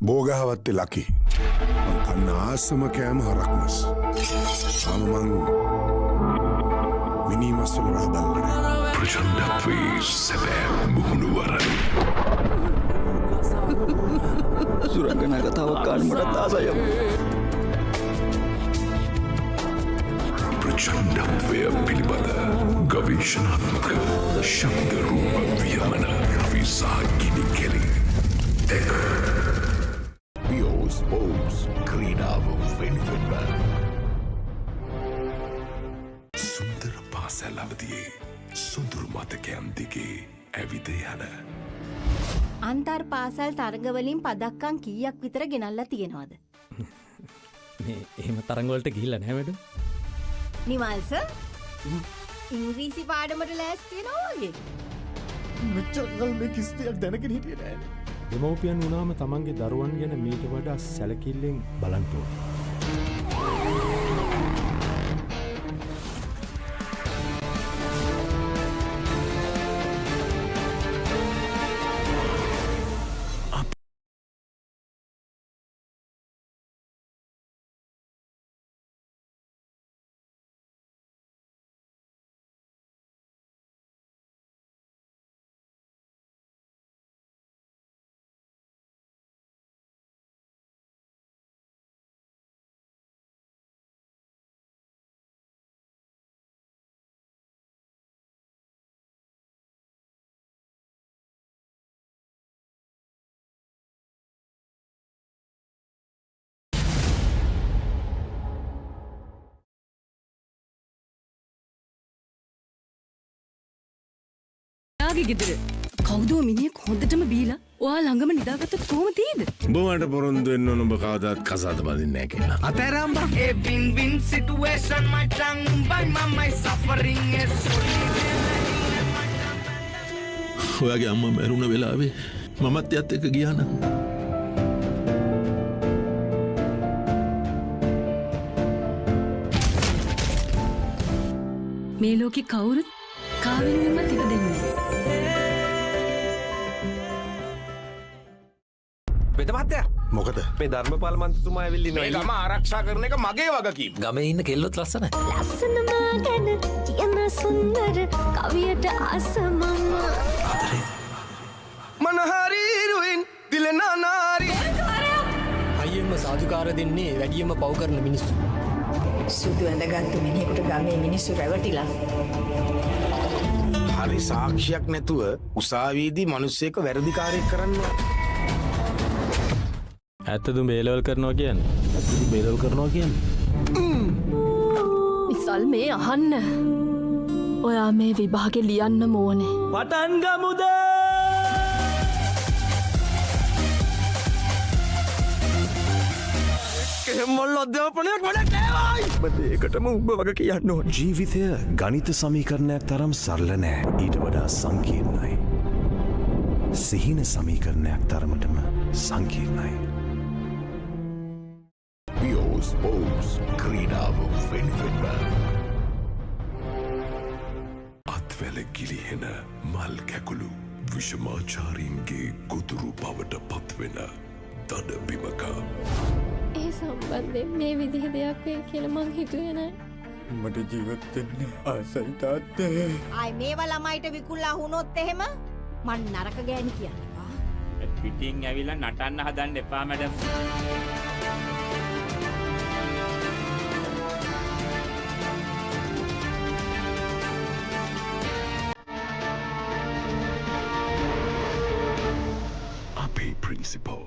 බෝගහවත්තේ ලකි මං කන්න ආසම කෑම හරක්මස් මම මිනිමස්වල රහබල්ලන ප්‍රචණ්ඩත්වයේ සැබෑ මුහුණුවරන් සුරංගනා කතාවක් කාලෙමටත් ආසයම ප්‍රචණ්ඩත්වය පිළිබඳ ගවේෂණාත්මක ශබ්ද රූප වියමන විසා ගිනි කෙලි එක පියෝස් බෝල්ස් ක්‍රීඩාව වෙනුවෙන්ම සුන්දර පාසැල් අවදියේ සුදුරු මතකයන් දිගේ ඇවිද යන අන්තර් පාසල් තරගවලින් පදක්කම් කීයක් විතර ගෙනල්ලා තියෙනවද? මේ එහෙම තරංගවලට ගිහිල්ලා නැහැ වැඩ. නිමල්ස ඉංග්‍රීසි පාඩමට ලෑස්ති වෙනවා වගේ. මෙච්චර කල් මේ කිසි දෙයක් දැනගෙන හිටියේ නෑනේ. දෙමව්පියන් වුණාම තමන්ගේ දරුවන් ගැන මීට වඩා සැලකිල්ලෙන් බලන්න ඕනේ. යාගේ ගෙදර කවුදෝ මිනිහෙක් හොඳටම බීලා ඔයා ළඟම නිදාගත්තොත් කොහොම තියෙද? උඹට පොරොන්දු වෙන්න ඕන උඹ කවදාත් කසාද බඳින්නේ නැහැ කියලා. අතෑරම් බං ඒ win win situation my tongue by my suffering is ඔයාගේ අම්මා මැරුණ වෙලාවේ මමත් එයත් එක්ක ගියා නම් මේ ලෝකේ කවුරුත් කාවෙන්වත් ඉඩ දෙන්නේ වෙද මහත්තයා මොකද මේ ධර්මපාල මන්ත්‍රීතුමා ඇවිල්ලා ඉන්නවා. මේ ගම ආරක්ෂා කරන එක මගේ වගකීම. ගමේ ඉන්න කෙල්ලොත් ලස්සනයි. ලස්සනම ගැන කියන සුන්දර කවියට ආසමම මනහරි රුයින් දිලනා නාරි අයියෙන්ම සාදුකාර දෙන්නේ වැඩියෙන්ම පව් කරන මිනිස්සු. සුදු ඇඳගත්තු මිනිහෙකුට ගමේ මිනිස්සු රැවටිලා. හරි සාක්ෂියක් නැතුව උසාවියේදී මිනිස්සෙක් වැරදිකාරයෙක් කරන්න ඇත්තද බේලවල් කරනවා කියන්නේ? ඇත්තද බේලවල් කරනවා කියන්නේ? විසල් මේ අහන්න. ඔයා මේ විභාගේ ලියන්න ඕනේ. පටන් ගමුද කෙමොල් අධ්‍යාපනයක් වැඩක් නෑවයි. මට ඒකටම උඹ වගේ කියන්න ඕන. ජීවිතය ගණිත සමීකරණයක් තරම් සරල නෑ. ඊට වඩා සංකීර්ණයි. සිහින සමීකරණයක් තරමටම සංකීර්ණයි. පියෝස් බෝල්ස් ක්‍රීඩාව වෙනුවෙන්ම අත්වැල ගිලිහෙන මල් කැකුළු විෂමාචාරීන්ගේ ගොදුරු බවට පත්වෙන දඩ බිමක ඒ සම්බන්ධයෙන් මේ විදිහ දෙයක් වෙයි කියලා මං හිතුවේ නෑ. මට ජීවත් වෙන්න ආසයි තාත්තේ. ආයි මේවා ළමයිට විකුල්ලා වුණොත් එහෙම මං නරක ගෑණි කියන්නවා. පිටින් ඇවිල්ලා නටන්න හදන්න එපා මැඩම්. අපේ principal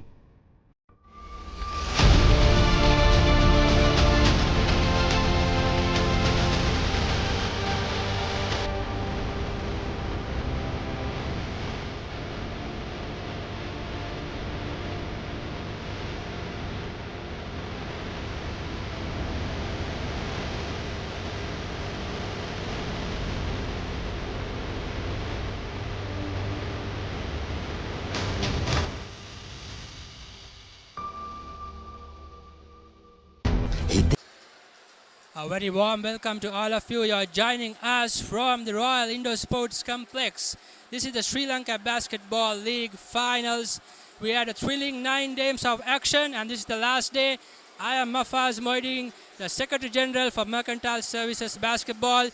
A very warm welcome to all of you. You are joining us from the Royal Indoor Sports Complex. This is the Sri Lanka Basketball League Finals. We had a thrilling 9 days of action, and this is the last day. I am Mafaz Moideen, the Secretary General for Mercantile Services Basketball.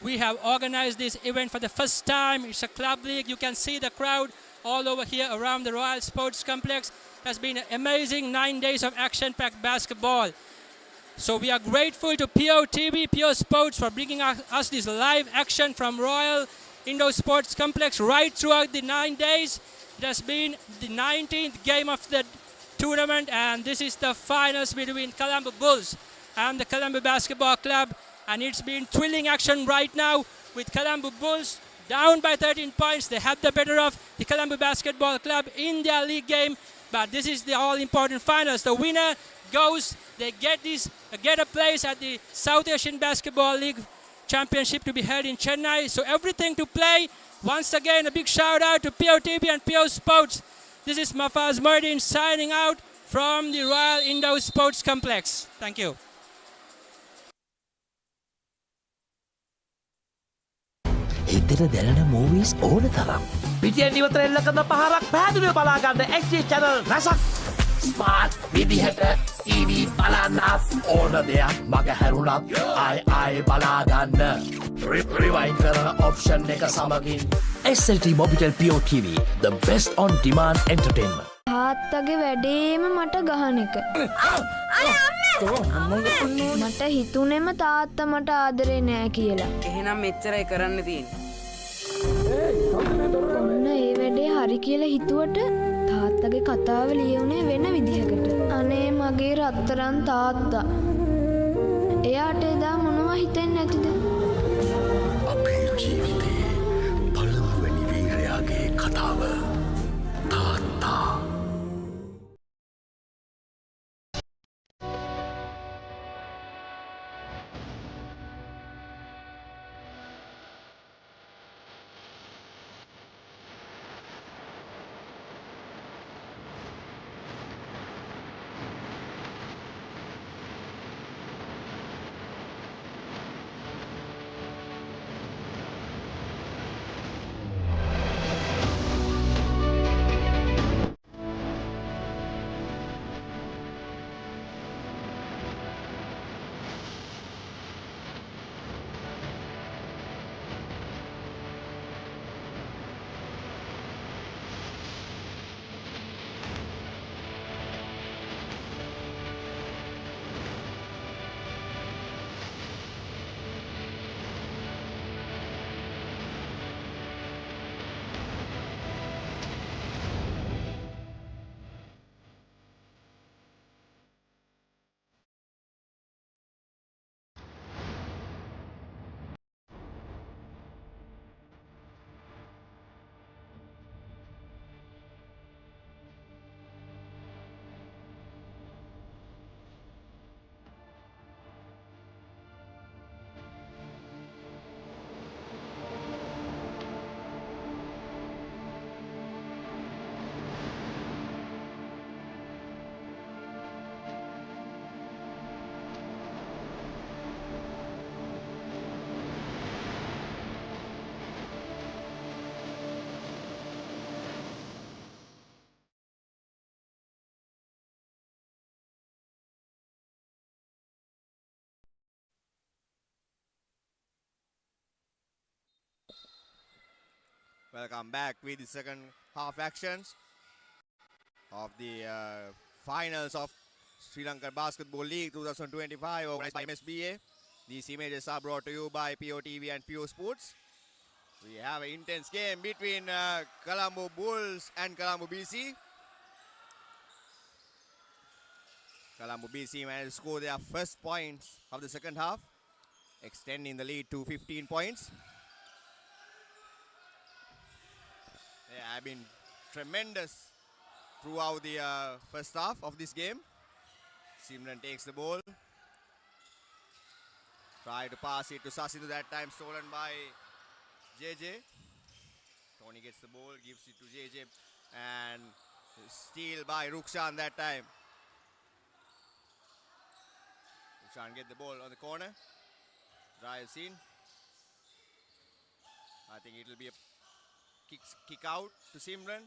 We have organized this event for the first time. It's a club league. You can see the crowd all over here around the Royal Sports Complex. It has been an amazing 9 days of action-packed basketball. So we are grateful to POTV, Pure Sports, for bringing us this live action from Royal Indoor Sports Complex right throughout the 9 days. It has been the 19th game of the tournament, and this is the finals between Colombo Bulls and the Colombo Basketball Club. And it's been thrilling action right now with Colombo Bulls down by 13 points. They have the better of the Colombo Basketball Club in their league game, but this is the all-important finals. The winner goes, they get a place at the South Asian Basketball League Championship to be held in Chennai. So everything to play. Once again, a big shout out to POTV and Pure Sports. This is Mafaz Moideen signing out from the Royal Indoor Sports Complex. Thank you. හිතට දැනෙන movies ඕන තරම්. පිටියෙන් ඉවතර එල්ල කරන පහරක් පැහැදිලිව බලා ගන්න XG channel රසක්. ස්මාර්ට් විදිහට TV බලන්නත් ඕන දෙයක් මග හැරුණත් ආයි බලා ගන්න. රිවයින්ඩ් කරන ඔප්ෂන් එක සමගින් SLT Mobitel Pure TV, the best on demand entertainment. තාත්තගේ වැඩේම මට ගහන එක. මට හිතුනේම තාත්තා මට ආදරේ නෑ කියලා. එහෙනම් මෙච්චරයි කරන්න තියෙන්නේ. ඔන්න ඒ වැඩේ හරි කියලා හිතුවට තාත්තගේ කතාව ලියුනේ වෙන විදිහකට. අනේ මගේ රත්තරන් තාත්තා. එයාට එදා මොනවා හිතෙන්නේ නැතිද? අපේ ජීවිතේ පළමුවැනි වීරයාගේ කතාව. තාත්තා. Welcome back with the second half actions of the finals of Sri Lanka Basketball League 2025 organized by MSBA. These images are brought to you by POTV and Pure Sports. We have an intense game between Colombo Bulls and Colombo BC. Colombo BC managed to score their first points of the second half, extending the lead to 15 points. They have been tremendous throughout the first half of this game. Simran takes the ball. Try to pass it to Sasidu, that time stolen by JJ. Tony gets the ball, gives it to JJ, and steal by Rukshan that time. Rukshan get the ball on the corner. Drives in. I think it will be a kick out to Simran.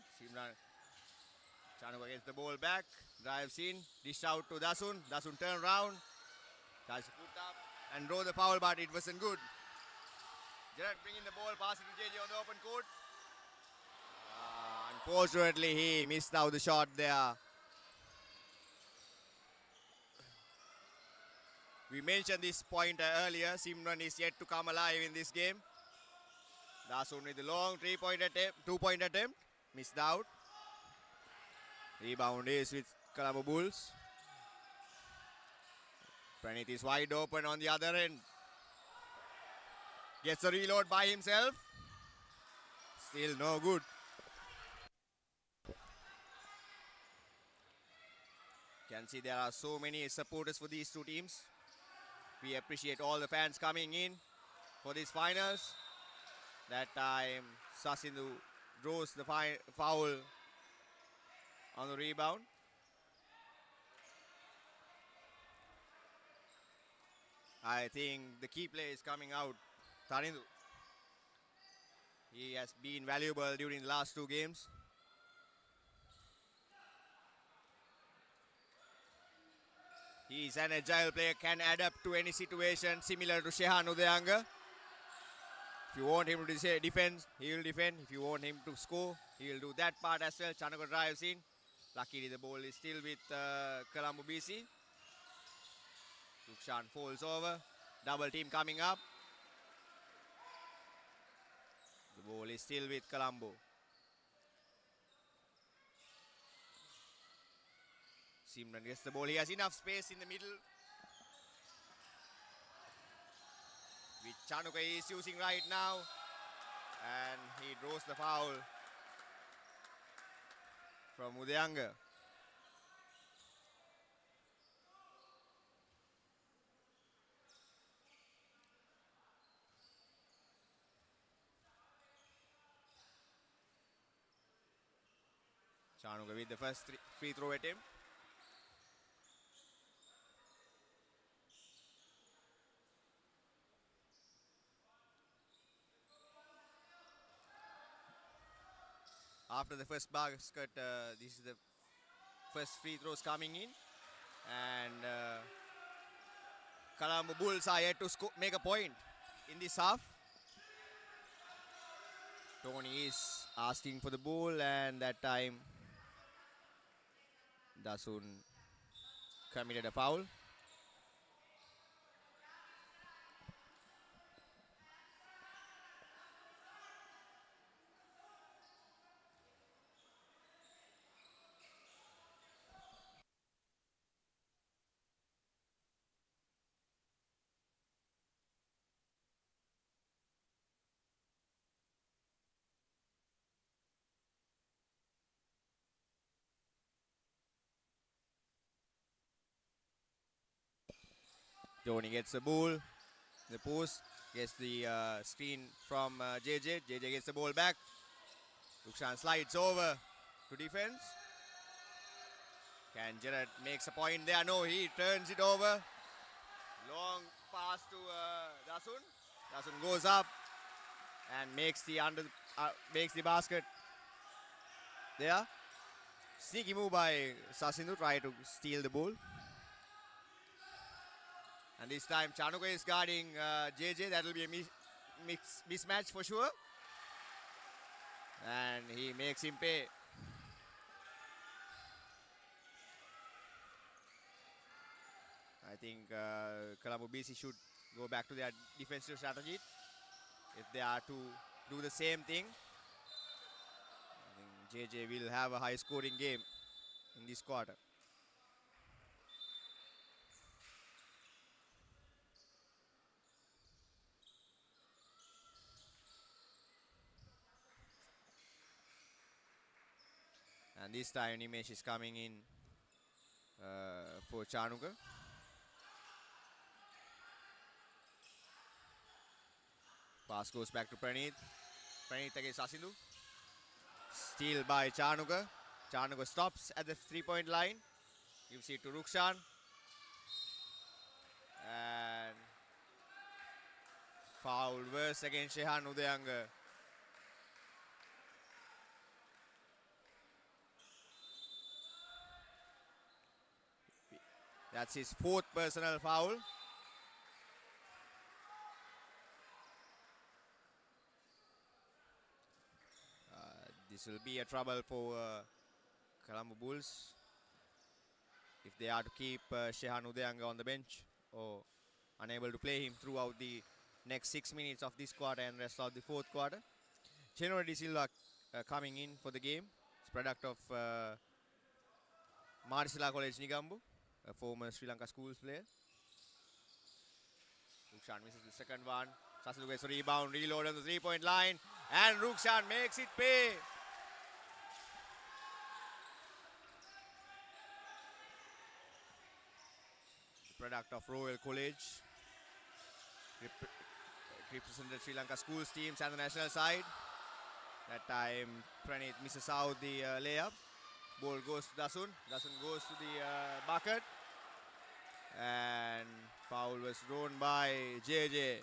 Chanuka gets the ball back. Drives in. Dish out to Dasun. Dasun turn around. Tries to put up and draw the foul, but it wasn't good. Gerard bringing the ball, passing to JJ on the open court. Unfortunately, he missed out the shot there. We mentioned this point earlier. Simran is yet to come alive in this game. Dasun with the long 2-point attempt. Missed out. Rebound is with Colombo Bulls. Pranit is wide open on the other end. Gets a reload by himself. Still no good. Can see there are so many supporters for these two teams. We appreciate all the fans coming in for these finals. That time Sasindu draws the foul on the rebound. I think the key player is coming out, Tarindu. He has been valuable during the last two games. He is an agile player, can adapt to any situation, similar to Shehan Udayanga. If you want him to defend, he will defend. If you want him to score, he will do that part as well. Chanuka drives in. Luckily, the ball is still with Colombo BC. Rukshan falls over. Double team coming up. The ball is still with Colombo. Simran gets the ball. He has enough space in the middle, which Chanuka is using right now. And he draws the foul from Udayanga. Chanuka with the first free throw attempt. After the first basket, this is the first free throws coming in. And Colombo Bulls are yet to make a point in this half. Tony is asking for the ball, and that time Dasun committed a foul. Tony gets the ball, the post, gets the screen from JJ. JJ gets the ball back. Rukshan slides over to defense. Can Gerard makes a point there? No, he turns it over. Long pass to Dasun. Dasun goes up and makes the basket there. Sneaky move by Sasindu, try to steal the ball. And this time Chanuka is guarding JJ. That will be a mismatch for sure. And he makes him pay. I think Colombo BC should go back to their defensive strategy if they are to do the same thing. I think JJ will have a high scoring game in this quarter. And this time Nimesh is coming in for Chanuka. Pass goes back to Pranit. Pranit against Sasindu. Steal by Chanuka. Chanuka stops at the 3-point line. Gives it to Rukshan. And foul verse against Shehan Udayanga. That's his fourth personal foul. This will be a trouble for Colombo Bulls if they are to keep Shehan Udayanga on the bench or unable to play him throughout the next 6 minutes of this quarter and rest of the fourth quarter. Chenora De Silva coming in for the game. It's product of Marisala College Nigambu, a former Sri Lanka schools player. Rukshan misses the second one. Sasilu gets a rebound, reload on the three-point line, and Rukshan makes it pay. The product of Royal College. Represented Sri Lanka schools teams and the national side. That time Pranit misses out the layup. Ball goes to Dasun. Dasun goes to the bucket. And foul was drawn by JJ.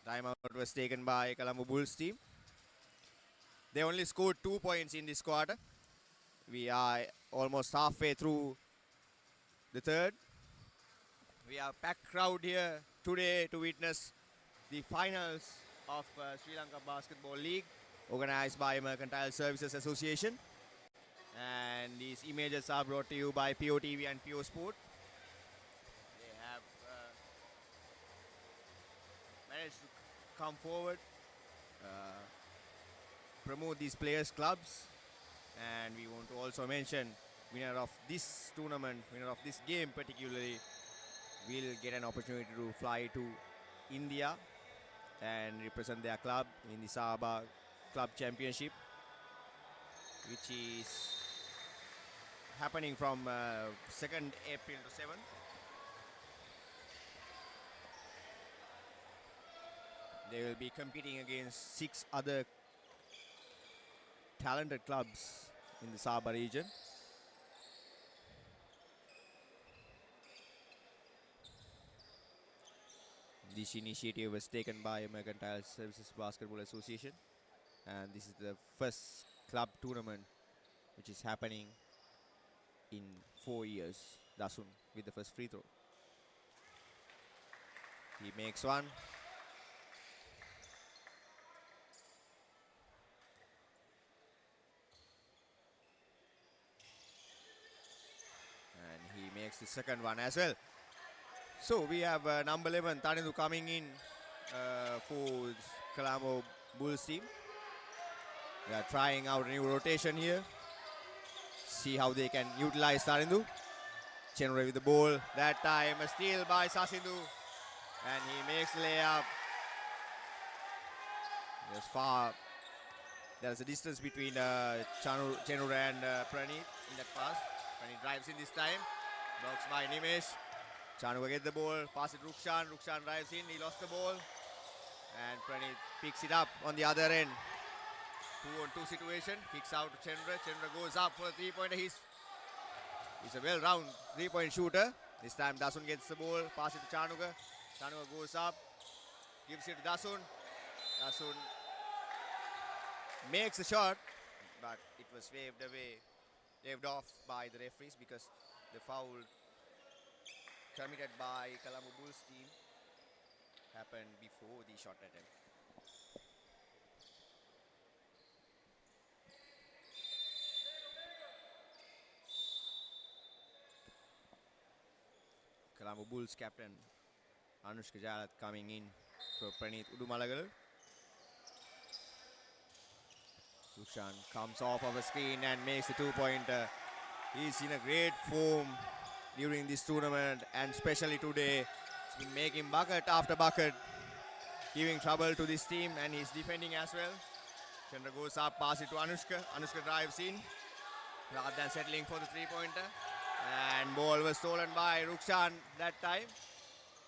Timeout was taken by Colombo Bulls team. They only scored 2 points in this quarter. We are almost halfway through the third. We have a packed crowd here today to witness the finals of Sri Lanka Basketball League organized by Mercantile Services Association. And these images are brought to you by POTV and PO Sport. They have managed to come forward, promote these players' clubs, and we want to also mention winner of this tournament, winner of this game particularly, will get an opportunity to fly to India and represent their club in the Sabah Club Championship, which is happening from 2nd April to 7th. They will be competing against 6 other talented clubs in the Sabah region. This initiative was taken by Mercantile Services Basketball Association, and this is the first club tournament which is happening in 4 years. Dasun with the first free throw. He makes one. Makes the second one as well. So we have number 11 Tanindu coming in for Colombo Bulls team. They are trying out a new rotation here. See how they can utilize Tanindu. Chenure with the ball. That time a steal by Sasindu. And he makes the layup. There's far. There's a distance between Chenure and Pranit in that pass. Pranit drives in this time. Blocks by Nimesh. Chanuka gets the ball, pass it Rukshan. Rukshan drives in, he lost the ball. And Pranit picks it up on the other end. 2-on-2 situation, kicks out to Chandra. Chandra goes up for a three-pointer. He's a well-round three-point shooter. This time Dasun gets the ball, pass it to Chanuka. Chanuka goes up, gives it to Dasun. Dasun makes a shot, but it was waved off by the referees because the foul committed by Colombo Bulls team happened before the shot attempt. Colombo Bulls captain Anushka Jalat coming in for Pranit Udumalagalu. Rukshan comes off of a screen and makes the two-pointer. He's in a great form during this tournament and especially today. He's been making bucket after bucket. giving trouble to this team, and he's defending as well. Chandra goes up, pass it to Anushka. Anushka drives in rather than settling for the three-pointer. And ball was stolen by Rukshan that time.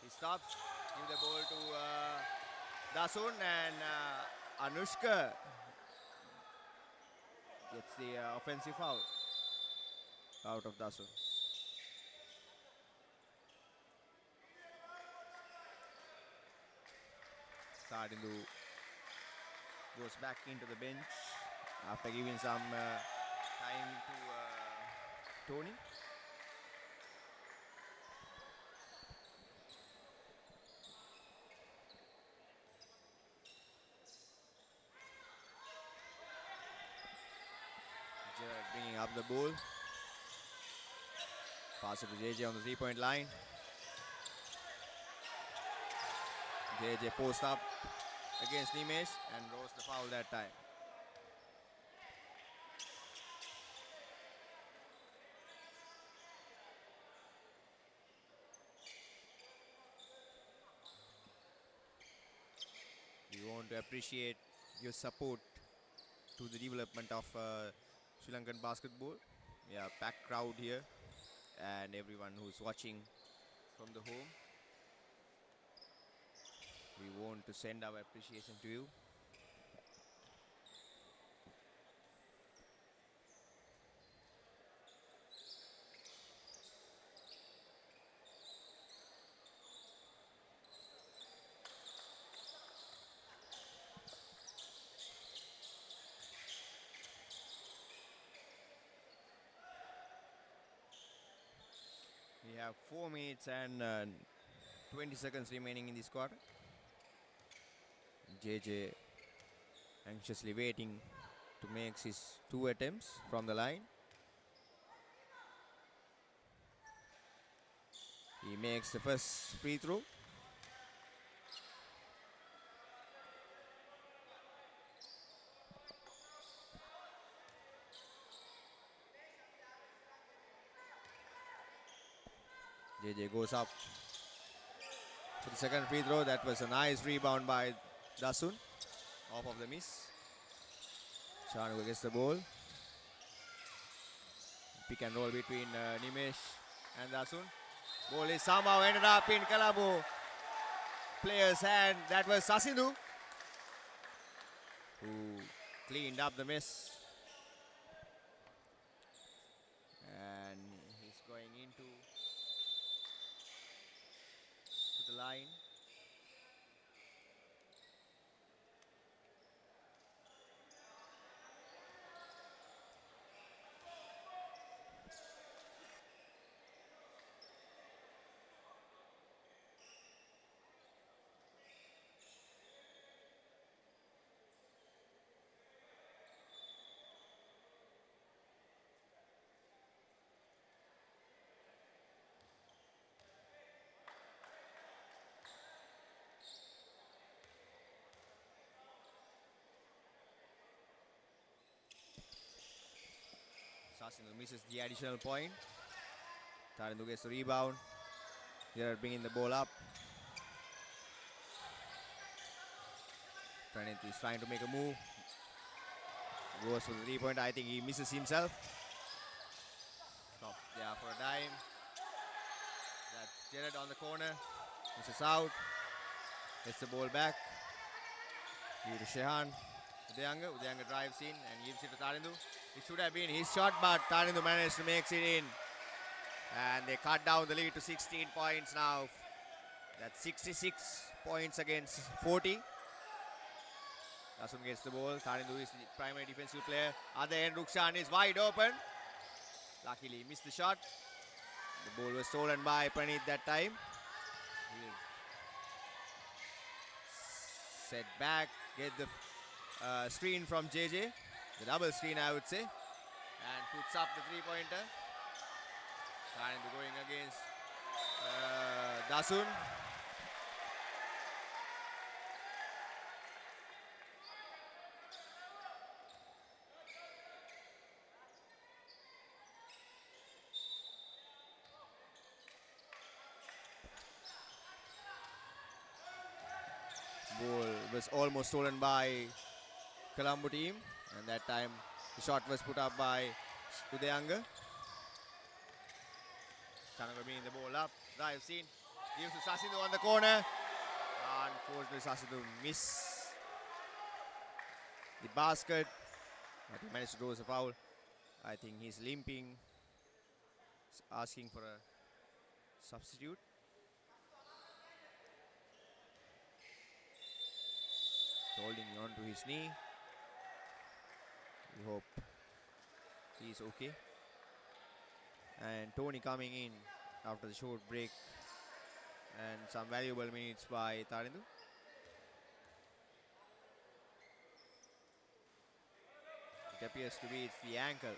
He stops, give the ball to Dasun, and Anushka gets the offensive foul out of Dasun. Tarindu goes back into the bench after giving some time to Tony. Gerard bringing up the ball. Pass it to JJ on the three-point line. JJ post up against Nimesh and rose the foul that time. We want to appreciate your support to the development of Sri Lankan basketball. We have a packed crowd here and everyone who's watching from the home. We want to send our appreciation to you. We have 4 minutes and 20 seconds remaining in this quarter. JJ anxiously waiting to make his 2 attempts from the line. He makes the first free throw. JJ goes up for the second free throw. That was a nice rebound by Dasun off of the miss. Chanuka gets the ball. Pick and roll between Nimesh and Dasun. Ball is somehow ended up in Colombo player's hand. That was Sasindu who cleaned up the mess. And he's going into the line. Sasindu misses the additional point. Tarindu gets the rebound. They are bringing the ball up. Pranit is trying to make a move. Goes for the 3-point. I think he misses himself. Stop there for a dime. That's Jared on the corner. Misses out. Gets the ball back. Give to Shehan. Udayanga drives in and gives it to Tarindu. It should have been his shot, but Tarindu managed to make it in. And they cut down the lead to 16 points now. That's 66 points against 40. Dasun gets the ball. Tarindu is the primary defensive player. Other end, Rukshan is wide open. Luckily, he missed the shot. The ball was stolen by Pranit that time. Set back, get the screen from JJ. The double screen, I would say. And puts up the 3-pointer. Tarindu going against Dasun. Ball was almost stolen by Colombo team, and that time the shot was put up by Udayanga. Chanaka bringing the ball up, drive scene, gives to Sasindu on the corner. Unfortunately, Sasindu miss the basket, but he managed to draw a foul. I think he's limping, asking for a substitute. Holding on to his knee. We hope he's okay. And Tony coming in after the short break, and some valuable minutes by Tarindu. It appears to be the ankle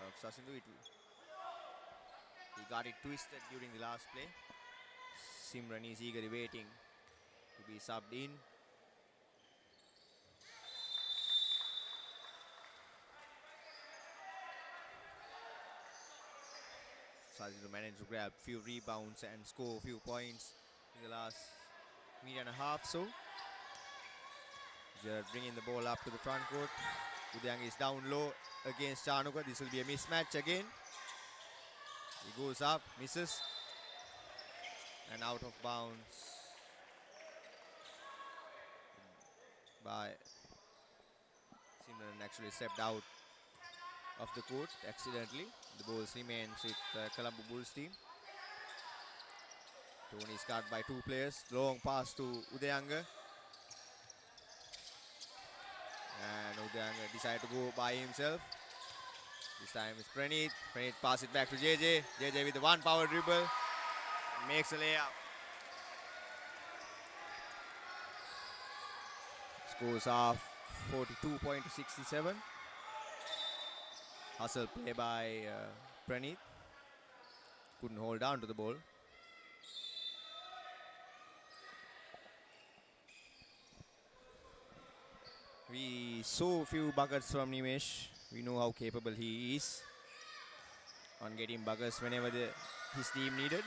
of Sasindu. He got it twisted during the last play. Simran is eagerly waiting to be subbed in. Sasindu managed to grab a few rebounds and score a few points in the last minute and a half. So Jared bringing the ball up to the front court. Udayang is down low against Chanuka. This will be a mismatch again. He goes up, misses, and out of bounds by Simran. Actually stepped out of the court accidentally. The Bulls remains with the Colombo Bulls team. Tony is guarded by two players. Long pass to Udayanga. And Udayanga decided to go by himself. This time it's Praneeth. Praneeth pass it back to JJ. JJ with the one power dribble. And makes a layup. Scores off 42-67. Hustle play by Praneeth. Couldn't hold on to the ball. We saw a few buckets from Nimesh. We know how capable he is on getting buckets whenever his team needed.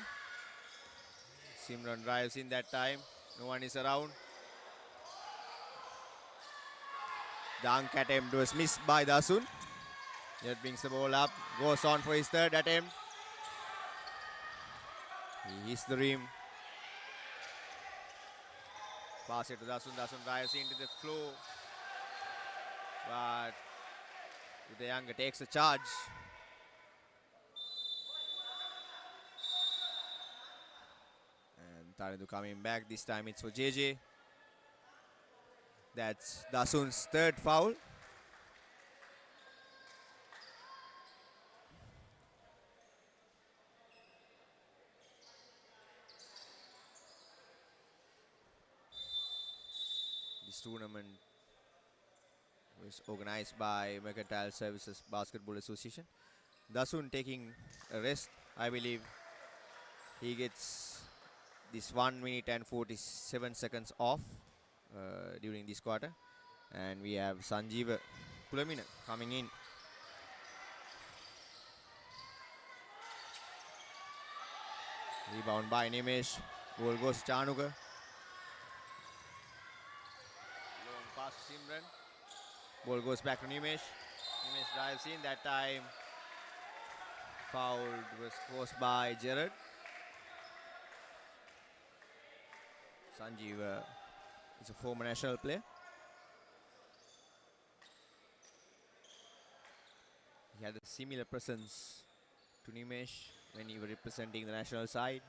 Simran drives in that time. No one is around. Dunk attempt was missed by Dasun. That brings the ball up. Goes on for his third attempt. He hits the rim. Pass it to Dasun. Dasun drives into the flow. But Udayanga takes a charge. And Tarindu coming back. This time it's for JJ. That's Dasun's third foul. This tournament was organized by Mercantile Services Basketball Association. Dasun taking a rest. I believe he gets this 1 minute and 47 seconds off during this quarter. And we have Sanjeeva Kulamina coming in. Rebound by Nimesh. Ball goes to Chanuka. Long pass to Simran. Ball goes back to Nimesh. Nimesh drives in. That time foul was caused by Jared. Sanjeev is a former national player. He had a similar presence to Nimesh when he was representing the national side.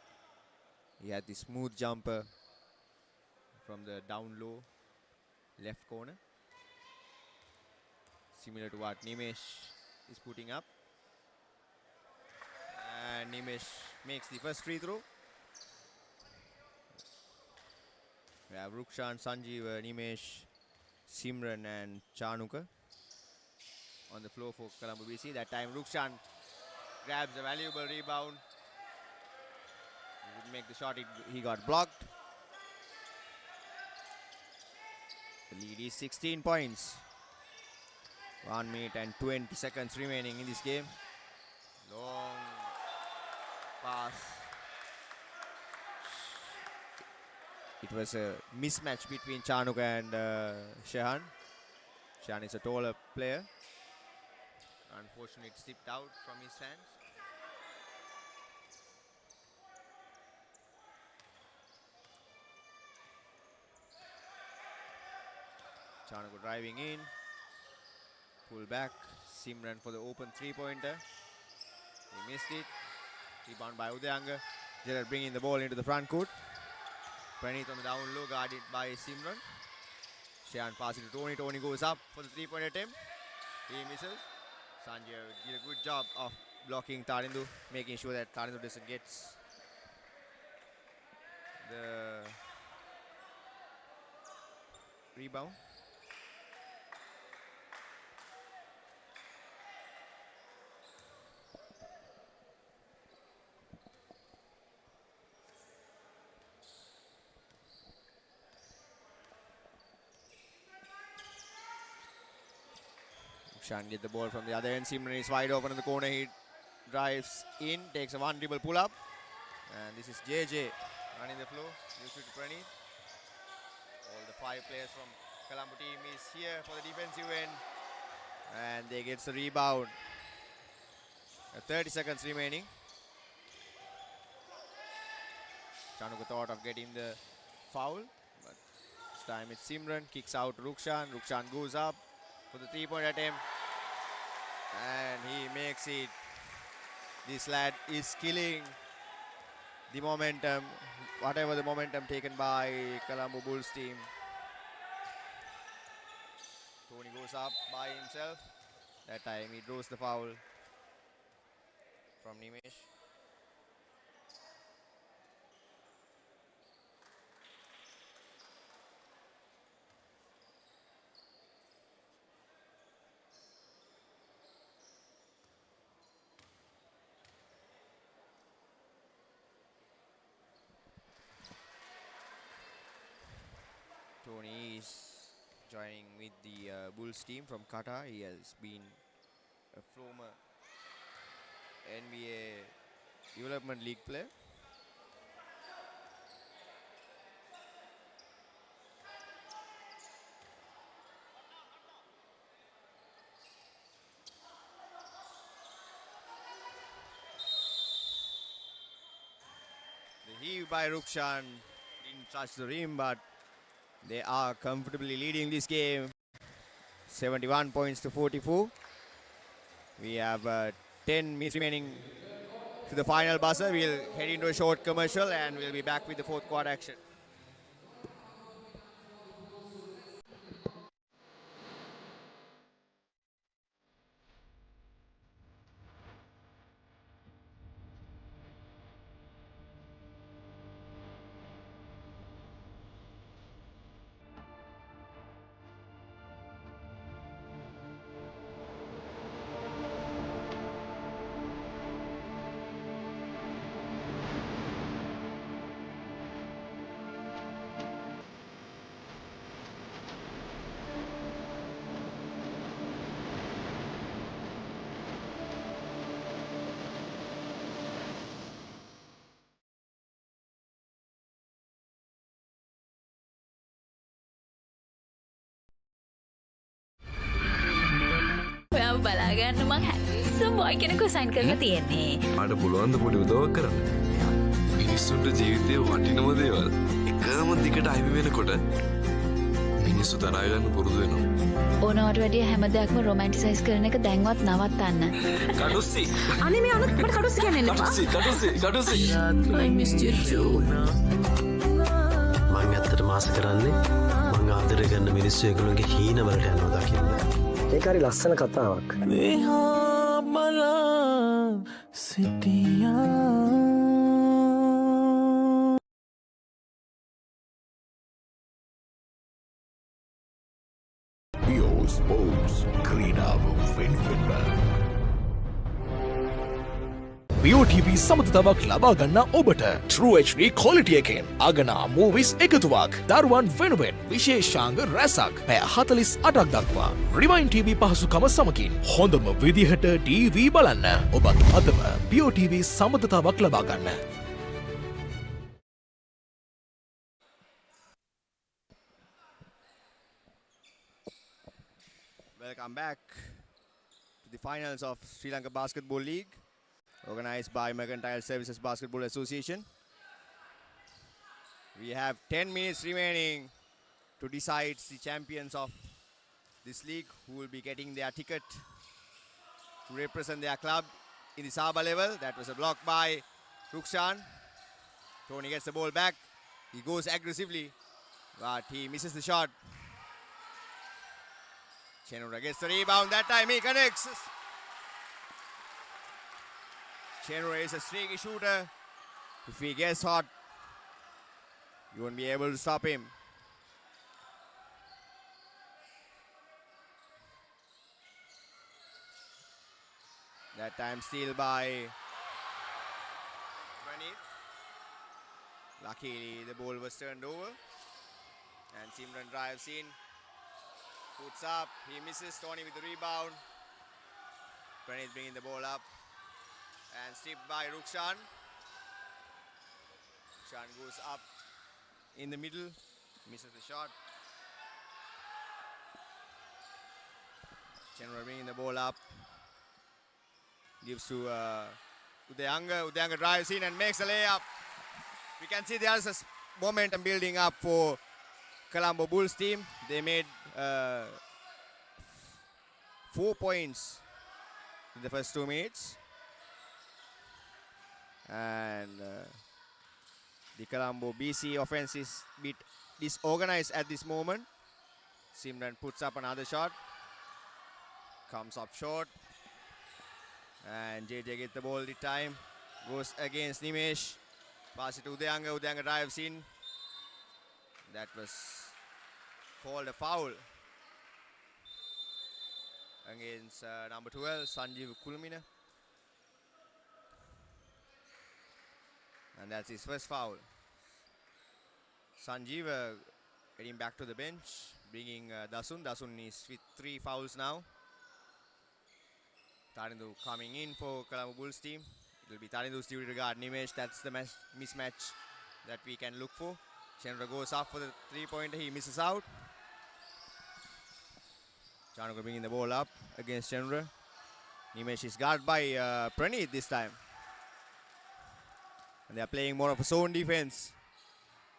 He had the smooth jumper from the down low left corner, similar to what Nimesh is putting up. And Nimesh makes the first free throw. We have Rukshan, Sanjeev, Nimesh, Simran and Chanuka on the floor for Colombo BC. That time Rukshan grabs a valuable rebound. He would make the shot, he got blocked. The lead is 16 points. 1 minute and 20 seconds remaining in this game. Long pass. it was a mismatch between Chanuka and Shehan. Shehan is a taller player. Unfortunately, it slipped out from his hands. Chanuka driving in. Pull back. Simran for the open three-pointer. He missed it. Rebound by Udayanga. Gerard bringing the ball into the front court. Pranith on the down low, guarded by Simran. Shehan passing to Tony. Tony goes up for the three-point attempt. He misses. Sanjay did a good job of blocking Tarindu, making sure that Tarindu doesn't get the rebound. Shan get the ball from the other end. Simran is wide open in the corner. He drives in, takes a one dribble pull up. And this is JJ running the floor. Gives it to Pranith. All the 5 players from Colombo team is here for the defensive end. And they get the rebound. 30 seconds remaining. Chanuka thought of getting the foul. But this time it's Simran. Kicks out Rukshan. Rukshan goes up for the three-point attempt. And he makes it. This lad is killing the momentum, whatever the momentum taken by Colombo Bulls team. Tony goes up by himself. That time he draws the foul from Nimesh. Tony is joining with the Bulls team from Qatar. He has been a former NBA Development League player. The heave by Rukshan didn't touch the rim, but they are comfortably leading this game. 71 points to 44. We have 10 minutes remaining to the final buzzer. We'll head into a short commercial and we'll be back with the fourth quarter action. ඔයාව බලාගන්න මං handsome බොයි කෙනෙක්ව sign කරලා තියෙන්නේ. ආට පුළුවන් ද පොඩි උදව්වක් කරන්න? මිනිස්සුන්ට ජීවිතේ වටිනම දේවල් එකම දිගට අහිමි වෙනකොට මිනිස්සු තරහ ගන්න පුරුදු වෙනවා. ඕනවට වැඩිය හැම දෙයක්ම රොමැන්ටිසයිස් කරන එක දැන්වත් නවත්තන්න. කඩුස්සි. අනේ මේ අනුත් මට කඩුස්සි කියන්නේ නෑ. කඩුස්සි. I missed you too. මං ඇත්තට මාස කරන්නේ මං ආදරය කරන මිනිස්සු ඒගොල්ලන්ගේ හීනවලට යනවා දකින්න. ඒක හරි ලස්සන කතාවක්. මෙහා බලා සිටියා Sports ක්‍රීඩාව වෙනුවෙන්ම BOTV සමතතාවක් ලබා ගන්න ඔබට True HD quality එකෙන් අගනා movies එකතුවක් දරුවන් වෙනුවෙන් විශේෂාංග රැසක් පැය 48ක් දක්වා Rewind TV පහසුකම සමගින් හොඳම විදිහට TV බලන්න ඔබත් අදම BOTV සමතතාවක් ලබා ගන්න. Welcome back to the finals of Sri Lanka Basketball League, organized by Mercantile Services Basketball Association. We have 10 minutes remaining to decide the champions of this league, who will be getting their ticket to represent their club in the Sabah level. That was a block by Rukshan. Tony gets the ball back. He goes aggressively, but he misses the shot. Chenura gets the rebound. That time he connects. Chenura is a streaky shooter. If he gets hot, you won't be able to stop him. That time steal by Pranit. Luckily the ball was turned over. And Simran drives in. Puts up, he misses. Tony with the rebound. Pranit bringing the ball up. And stripped by Rukshan. Rukshan goes up in the middle. Misses the shot. Chenura bringing the ball up. Gives to Udayanga. Udayanga drives in and makes a layup. We can see there's a momentum building up for Colombo Bulls team. They made 4 points in the first 2 minutes. And the Colombo BC offense is a bit disorganized at this moment. Simran puts up another shot. Comes up short. And JJ gets the ball this time. Goes against Nimesh. Pass it to Udayanga. Udayanga drives in. That was called a foul against number 12, Sanjeev Kulmina. And that's his first foul. Sanjeev getting back to the bench, bringing Dasun. Dasun is with 3 fouls now. Tarindu coming in for Colombo Bulls team. It will be Tarindu's duty to guard Nimesh. That's the mismatch that we can look for. Chenura goes up for the 3-pointer. He misses out. Chanuka bringing the ball up against Chenura. Nimesh is guarded by Pranit this time. And they are playing more of a zone defense,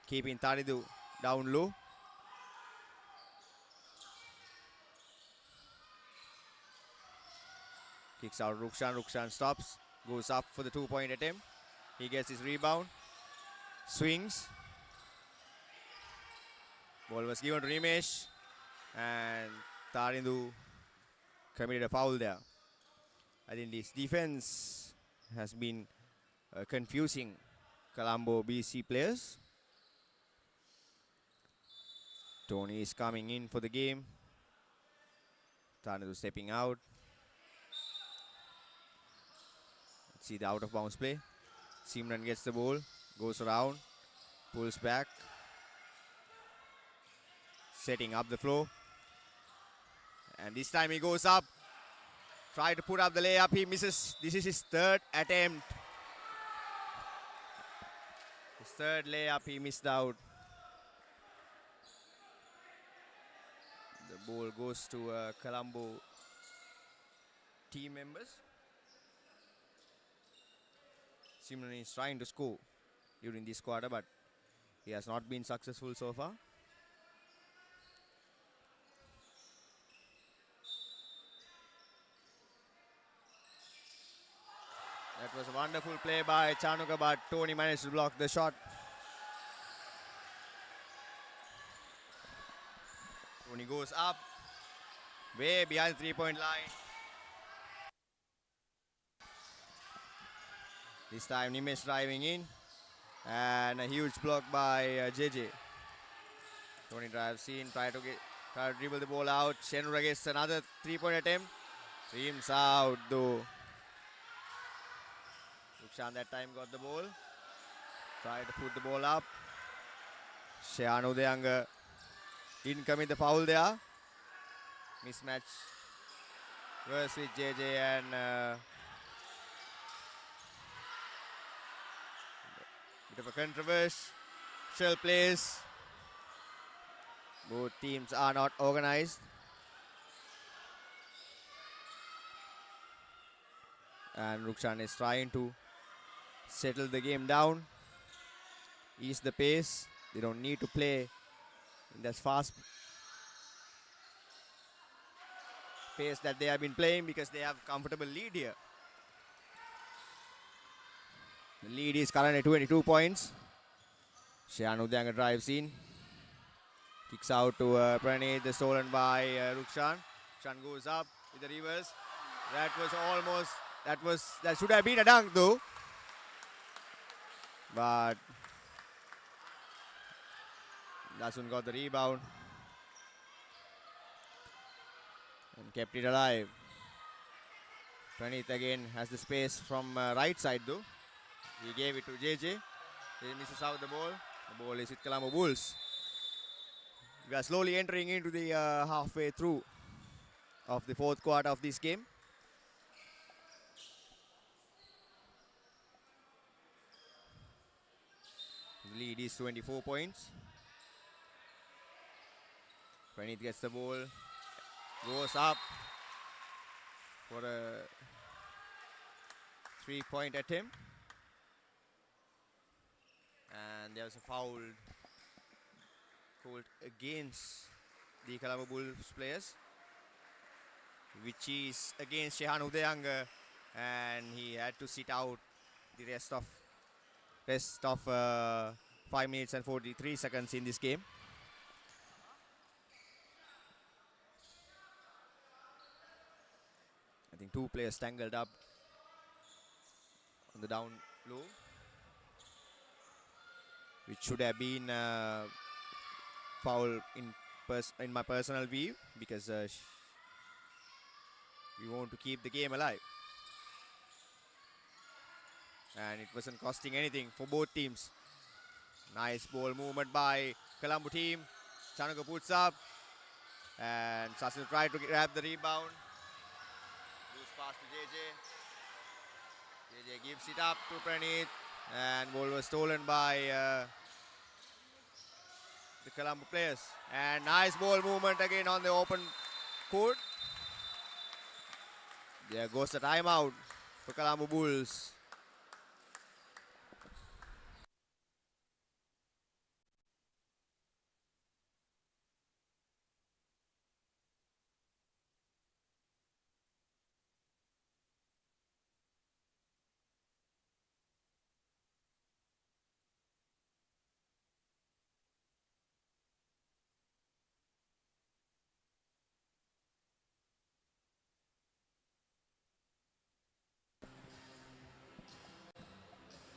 keeping Tarindu down low. Kicks out Rukshan. Rukshan stops. Goes up for the 2-point attempt. He gets his rebound. Swings. Ball was given to Nimesh. And Tarindu committed a foul there. I think this defense has been confusing Colombo BC players. Tony is coming in for the game. Tarindu stepping out. See the out of bounds play. Simran gets the ball, goes around, pulls back, setting up the flow. And this time he goes up, try to put up the layup, he misses. This is his 3rd attempt. His 3rd layup, he missed out. The ball goes to Colombo team members. Simran is trying to score during this quarter, but he has not been successful so far. That was a wonderful play by Chanuka, but Tony managed to block the shot. Tony goes up, way behind the 3-point line. This time Nimesh driving in, and a huge block by JJ. Tony drives in, try to dribble the ball out. Chenura gets another 3-point attempt. Rims out though. Rukshan that time got the ball. Try to put the ball up. Shayanu Udayanga didn't commit the foul there. Mismatch versus with JJ and bit of a controversial plays. Both teams are not organized. And Rukshan is trying to settle the game down, ease the pace. They don't need to play in that fast pace that they have been playing because they have comfortable lead here. The lead is currently 22 points. Shehan Udanga drives in. Kicks out to Pranay, the stolen by Rukshan. Rukshan goes up with the reverse. That was almost, that should have been a dunk though. But Lasun got the rebound and kept it alive. Pranith again has the space from right side though. He gave it to JJ. He misses out the ball. The ball is with Colombo Bulls. We are slowly entering into the halfway through of the fourth quarter of this game. The lead is 24 points. Pranith gets the ball, goes up for a 3-point attempt. And there's a foul called against the Colombo Bulls players, which is against Shehan Udayanga, and he had to sit out the rest of 5 minutes and 43 seconds in this game. I think two players tangled up on the down low, which should have been foul in my personal view, because we want to keep the game alive. And it wasn't costing anything for both teams. Nice ball movement by Colombo team. Chanaka puts up, and Sasin tried to grab the rebound. Loose pass to JJ. JJ gives it up to Pranith, and ball was stolen by the Colombo players. And nice ball movement again on the open court. There goes the timeout for Colombo Bulls.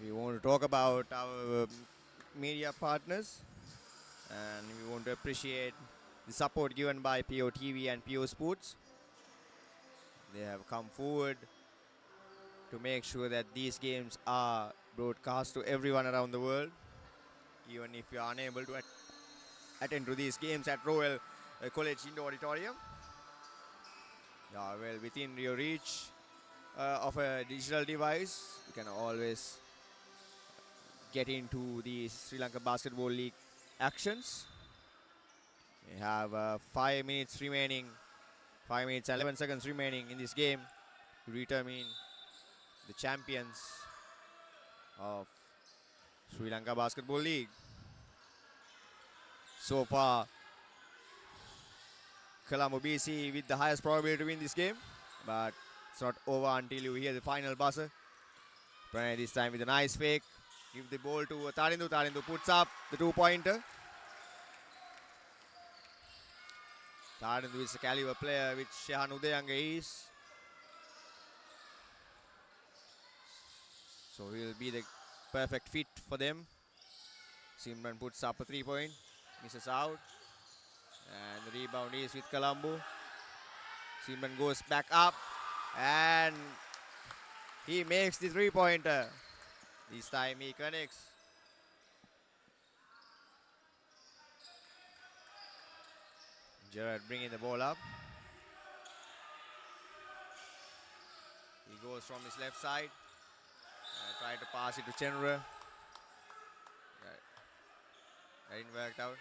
We want to talk about our media partners, and we want to appreciate the support given by PO TV and PO Sports. They have come forward to make sure that these games are broadcast to everyone around the world, even if you are unable to attend to these games at Royal College Indoor Auditorium. Yeah, well, within your reach of a digital device, you can always get into the Sri Lanka Basketball League actions. We have 5 minutes remaining, 5 minutes and 11 seconds remaining in this game to determine the champions of Sri Lanka Basketball League. So far, Colombo BC with the highest probability to win this game, but it's not over until you hear the final buzzer. Pranay this time with a nice fake. Give the ball to Tarindu. Tarindu puts up the 2-pointer. Tarindu is a caliber player, which Shehan Udayanga is. So he will be the perfect fit for them. Simran puts up a 3-point. Misses out. And the rebound is with Colombo. Simran goes back up. And he makes the 3-pointer. This time he connects. Gerard bringing the ball up. He goes from his left side. Tried to pass it to Chenra. That didn't work out.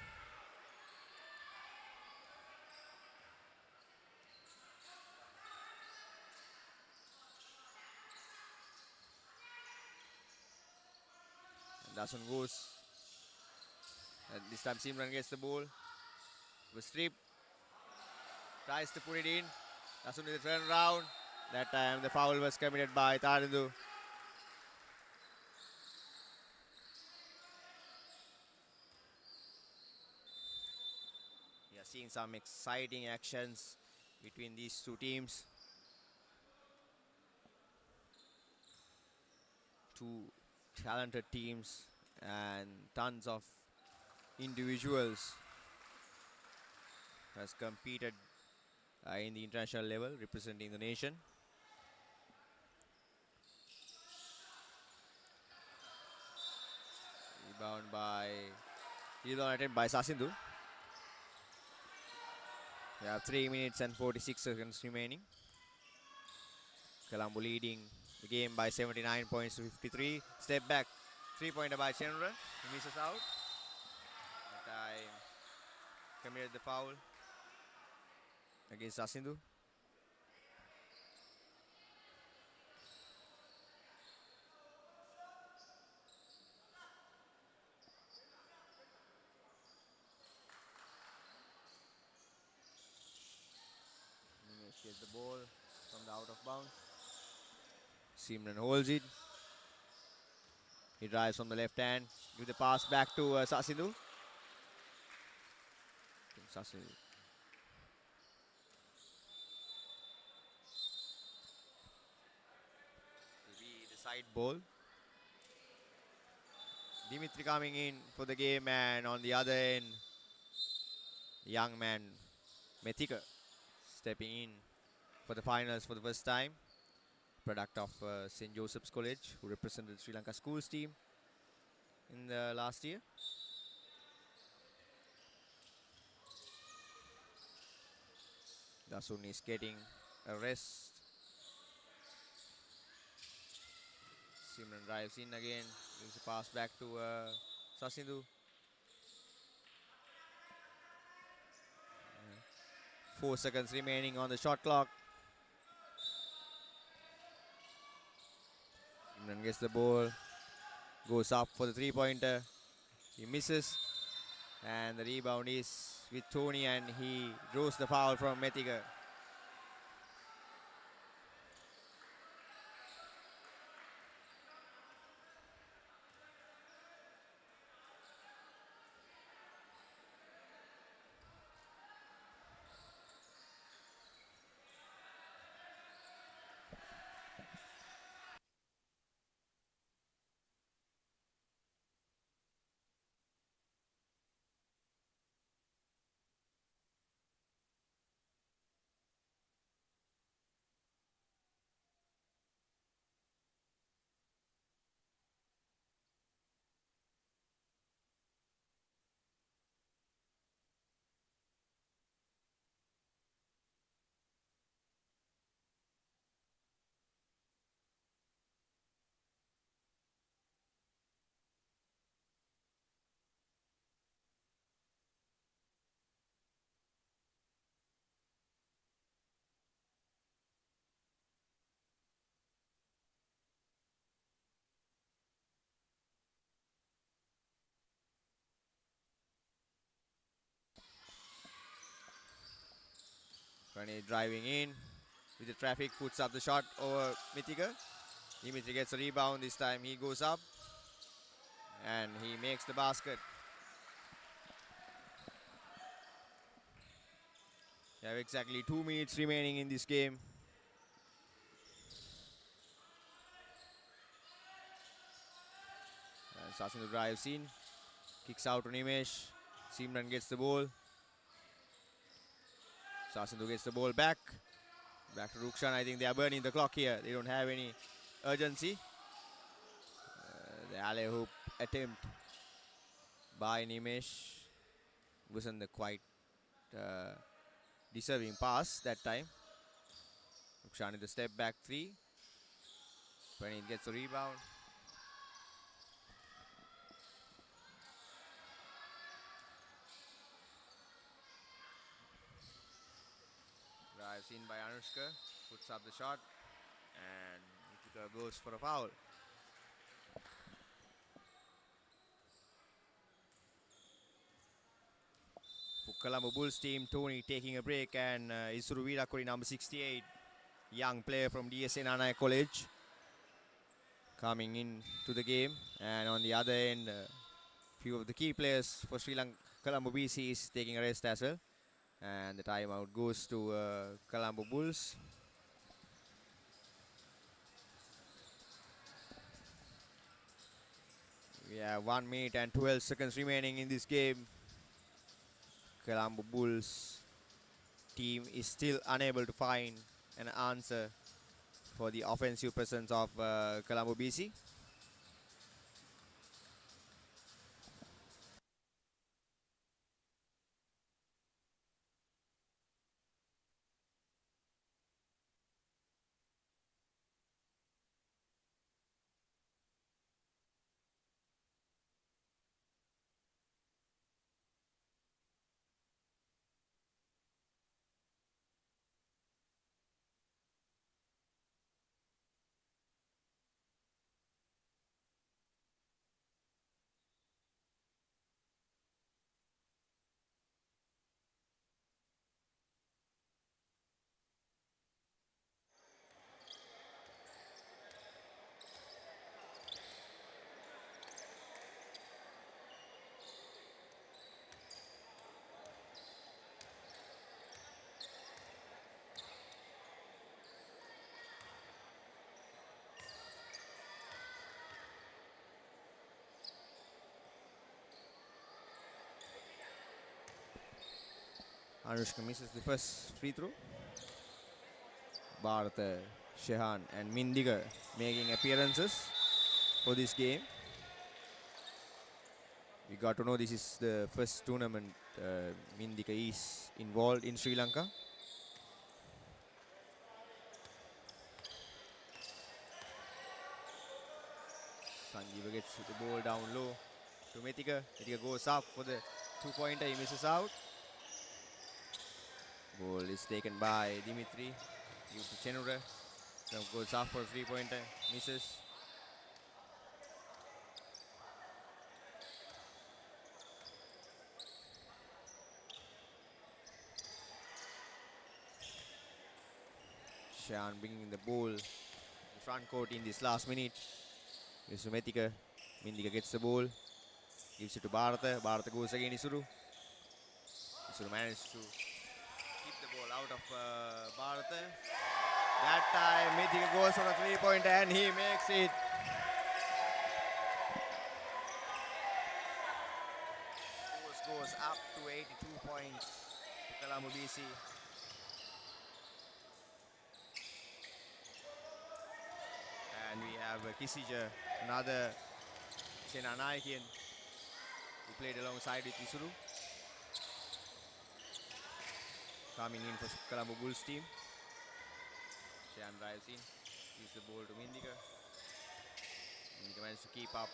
Dasun goes. And this time Simran gets the ball. Was stripped. Tries to put it in. Dasun with a turnaround. That time the foul was committed by Tarindu. We are seeing some exciting actions between these two teams. Two talented teams and tons of individuals has competed in the international level representing the nation. Rebounded by Sasindu. We have 3 minutes and 46 seconds remaining. Colombo leading the game by 79 points to 53. Step back, 3-pointer by Chandra. He misses out. That time committed the foul against Sasindu. Gets the ball from the out of bounds. Simran holds it. He drives from the left hand. Give the pass back to Sasindu. Sasindu. Will be the side ball. Dimitri coming in for the game, and on the other end, young man Methika stepping in for the finals for the first time. Product of St. Joseph's College, who represented Sri Lanka schools team in the last year. Dasun is getting a rest. Simran drives in again, gives a pass back to Sasindu. 4 seconds remaining on the shot clock. Simran gets the ball, goes up for the 3-pointer. He misses, and the rebound is with Tony, and he draws the foul from Methika. Pranay driving in with the traffic, puts up the shot over Mithika. Dimitri gets a rebound this time. He goes up and he makes the basket. You have exactly 2 minutes remaining in this game. And Sasindu drives in, kicks out to Nimesh. Simran gets the ball. Sasindu gets the ball back. Back to Rukshan. I think they are burning the clock here. They don't have any urgency. The alley hoop attempt by Nimesh wasn't the quite deserving pass that time. Rukshan in the step back 3. Pranit gets the rebound. Drives in by Anushka, puts up the shot, and Nitika goes for a foul. Colombo Bulls team, Tony taking a break, and Isuru Virakuri, number 68, young player from DSN Anaya College, coming in to the game. And on the other end, few of the key players for Sri Lanka, Colombo BC is taking a rest as well. And the timeout goes to Colombo Bulls. We have 1 minute and 12 seconds remaining in this game. Colombo Bulls team is still unable to find an answer for the offensive presence of Colombo BC. Anushka misses the first free throw. Bharata, Shehan and Mindiga making appearances for this game. We got to know this is the first tournament Mindiga is involved in Sri Lanka. Sanjeeva gets the ball down low to Metika. Metika goes up for the two-pointer. He misses out. Ball is taken by Dimitri. Due to Chenura. Now goes up for a three-pointer. Misses. Shan bringing the ball in front court in this last minute. Here's Metika. Mindiga gets the ball. Gives it to Bharata. Bharata goes again Isuru. Isuru manages to keep the ball out of Bharata. That time Metika goes for a three-pointer and he makes it. Score goes up to 82 points to Colombo BC. And we have Kisija, another Senanayakian, who played alongside with Isuru. Coming in for Colombo Bulls team. Shan drives in, gives the ball to Mindiga. Mindiga managed to keep up.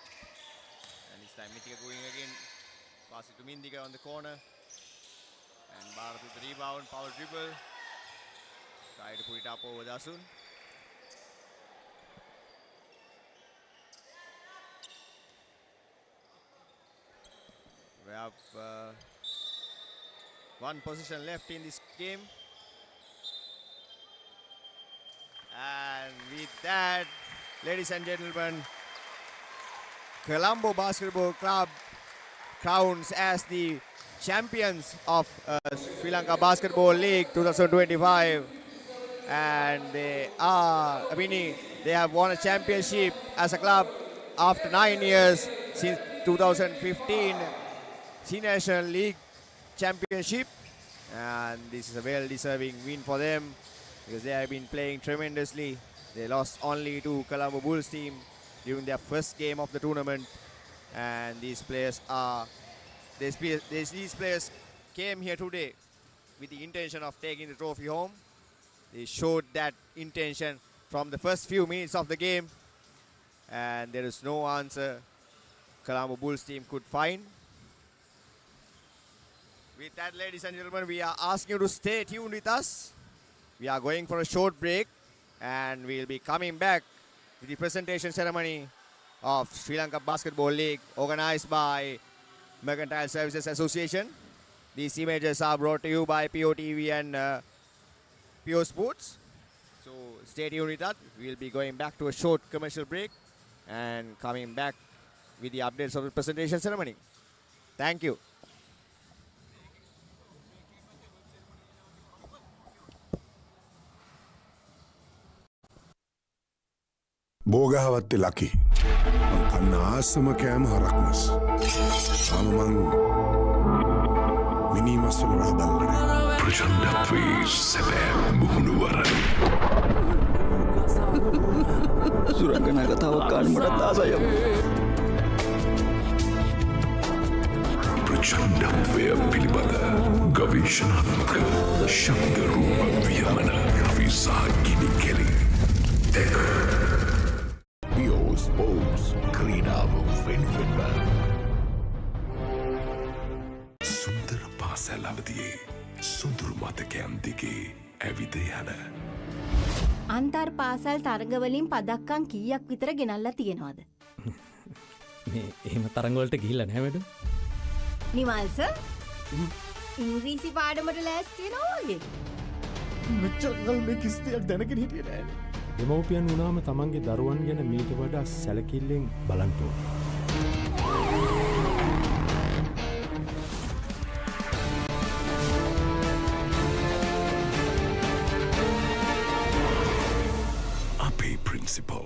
And this time Mindiga going again. Pass it to Mindiga on the corner. And Bharat with the rebound, power dribble. Try to put it up over Dasun. We have one possession left in this game. And with that, ladies and gentlemen, Colombo Basketball Club crowns as the champions of Sri Lanka Basketball League 2025. And they are winning. They have won a championship as a club after 9 years since 2015 Senior National League Championship. And this is a well-deserving win for them because they have been playing tremendously. They lost only to Colombo Bulls team during their first game of the tournament. And these players came here today with the intention of taking the trophy home. They showed that intention from the first few minutes of the game. And there is no answer Colombo Bulls team could find. With that, ladies and gentlemen, we are asking you to stay tuned with us. We are going for a short break and we'll be coming back with the presentation ceremony of Sri Lanka Basketball League organized by Mercantile Services Association. These images are brought to you by POTV and Pure Sports. So stay tuned with that. We'll be going back to a short commercial break and coming back with the updates of the presentation ceremony. Thank you. බෝගහවත්තේ ලකි මං කන්න ආසම කෑම හරක්මස් තාම මං මිනිමස්වල රහ බල්ලන ප්‍රචණ්ඩත්වයේ සැබෑ මුහුණුවර සුරංගනා කතාවක් කාන්න මටත් ආසයි ප්‍රචණ්ඩත්වය පිළිබඳ ගවේෂණාත්මක ශබ්දරූප වියමන රවිසා ගිනි කෙලි දෙක Pure Sports ක්‍රීඩාව වෙනුවෙන්ම සුන්දර පාසැල් අවදියේ සුන්දුරු මතකයන් දිගේ ඇවිද යන අන්තර් පාසල් තරගවලින් පදක්කම් කීයක් විතර ගෙනල්ලා තියෙනවද? මේ එහෙම තරංගවලට ගිහිල්ලා නැහැ වැඩ. නිමල්ස ඉංග්‍රීසි පාඩමට ලෑස්ති වෙනවා වගේ. මෙච්චර කල් මේ කිසි දෙයක් දැනගෙන හිටියේ නැහැ. දෙමව්පියන් වුණාම තමන්ගේ දරුවන් ගැන මීට වඩා සැලකිල්ලෙන් බලන්න ඕන. අපේ ප්‍රින්සිපල්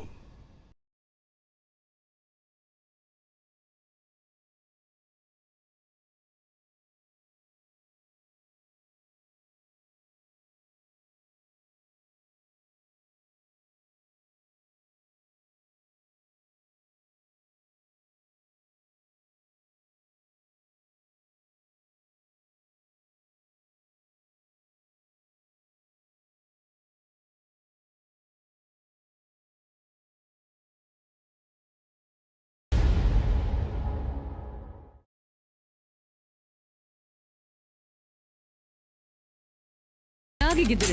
යාගේ ගෙදර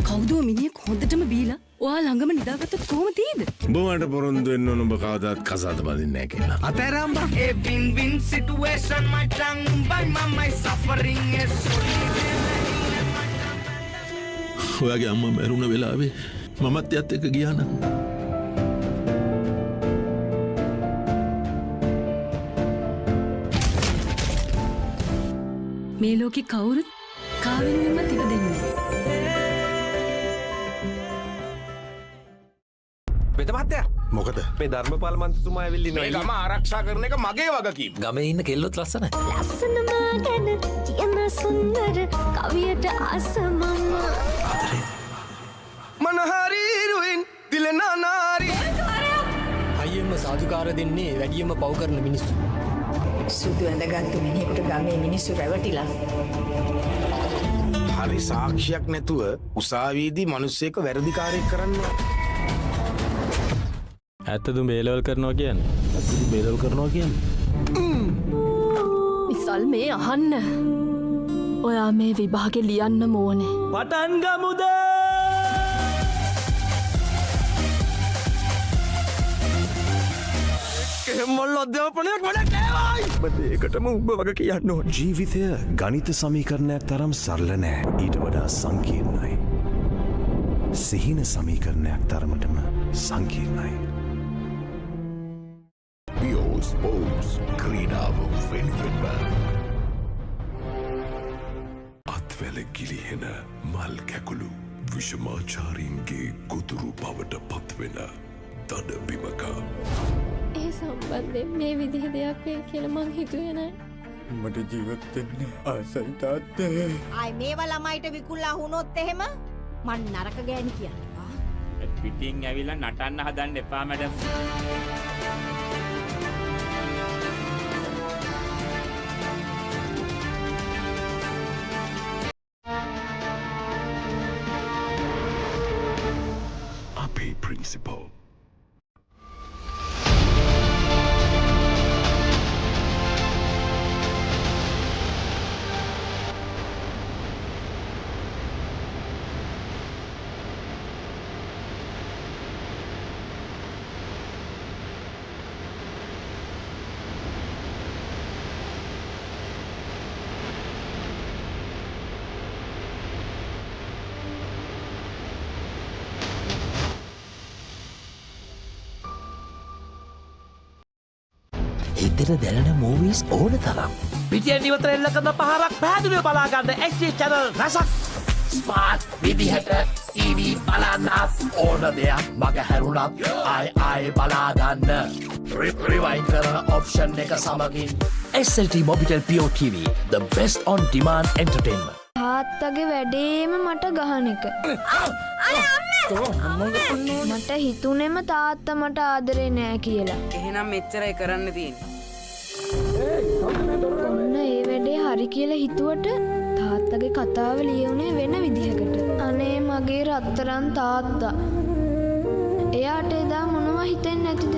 කවුදෝ මිනිහෙක් හොඳටම බීලා ඔයා ළඟම නිදාගත්තොත් කොහොම තියෙද? උඹට පොරොන්දු වෙන්න ඕන උඹ කවදාත් කසාද බඳින්නේ නැහැ කියලා. අතෑරම්බා ඒ win win situation my tongue by my suffering is ඔයාගේ අම්මා මැරුණ වෙලාවේ මමත් එයත් එක්ක ගියා නම් මේ ලෝකේ කවුරුත් කාවෙන්ම තිබ දෙන්නේ. වෙත මහත්තයා මොකද මේ ධර්මපාල මන්ත්‍රීතුමා ඇවිල්ලා ඉන්නවා. මේ ගම ආරක්ෂා කරන එක මගේ වගකීම. ගමේ ඉන්න කෙල්ලොත් ලස්සනයි. ලස්සනම ගැන කියන සුන්දර කවියට ආසමම මනහරි රුයින් දිලනා නාරි අයියෙන්ම සාදුකාර දෙන්නේ වැඩියෙන්ම පව් කරන මිනිස්සු. සුදු ඇඳගත්තු මිනිහෙකුට ගමේ මිනිස්සු රැවටිලා. හරි සාක්ෂියක් නැතුව උසාවියේදී මිනිස්සෙක් වැරදිකාරයෙක් කරන්නේ. ඇත්තද බේලවල් කරනවා කියන්නේ? ඇත්තද බේලවල් කරනවා කියන්නේ? විසල් මේ අහන්න. ඔයා මේ විභාගේ ලියන්න ඕනේ. පටන් ගමුද? මොල් අධ්‍යාපනයක් වැඩක් නෑවයි. ඔබ ඒකටම උඹ වග කියන්න ඕන. ජීවිතය ගණිත සමීකරණයක් තරම් සරල නෑ. ඊට වඩා සංකීර්ණයි. සිහින සමීකරණයක් තරමටම සංකීර්ණයි. Pure Sports ක්‍රීඩාව වෙනුවෙන්ම අත්වැල ගිලිහෙන මල් කැකුළු විෂමාචාරීන්ගේ ගොදුරු බවට පත්වෙන දඩ බිමක ඒ සම්බන්ධයෙන් මේ විදිහ දෙයක් වෙයි කියලා මං හිතුවේ නෑ. මට ජීවත් වෙන්න ආසයි තාත්තේ. ආයි මේවා ළමයිට විකුල්ලා වුණොත් එහෙම මං නරක ගෑණි කියන්නේ. පිටින් ඇවිල්ලා නටන්න හදන්න එපා මැඩම්. අපේ ප්‍රින්සිපල් හිතට දැනෙන මූවිස් ඕන තරම්. පිටියෙන් ඉවතර එල්ල කරන පහරක් පැහැදිලිව බලාගන්න XG channel රසක්. ස්මාර්ට් විදිහට TV බලන්නත් ඕන දෙයක් මග හැරුණත් ආයි බලාගන්න. රිවයින් කරන ඔප්ෂන් එක සමගින් SLT Mobitel Pure TV, the best on demand entertainment. තාත්තගේ වැඩේම මට ගහන එක. මට හිතුනේම තාත්තා මට ආදරේ නෑ කියලා. එහෙනම් මෙච්චරයි කරන්න තියෙන්නේ. ඔන්න ඒ වැඩේ හරි කියලා හිතුවට තාත්තගේ කතාව ලියුනේ වෙන විදිහකට. අනේ මගේ රත්තරන් තාත්තා. එයාට එදා මොනවා හිතෙන්නේ නැතිද?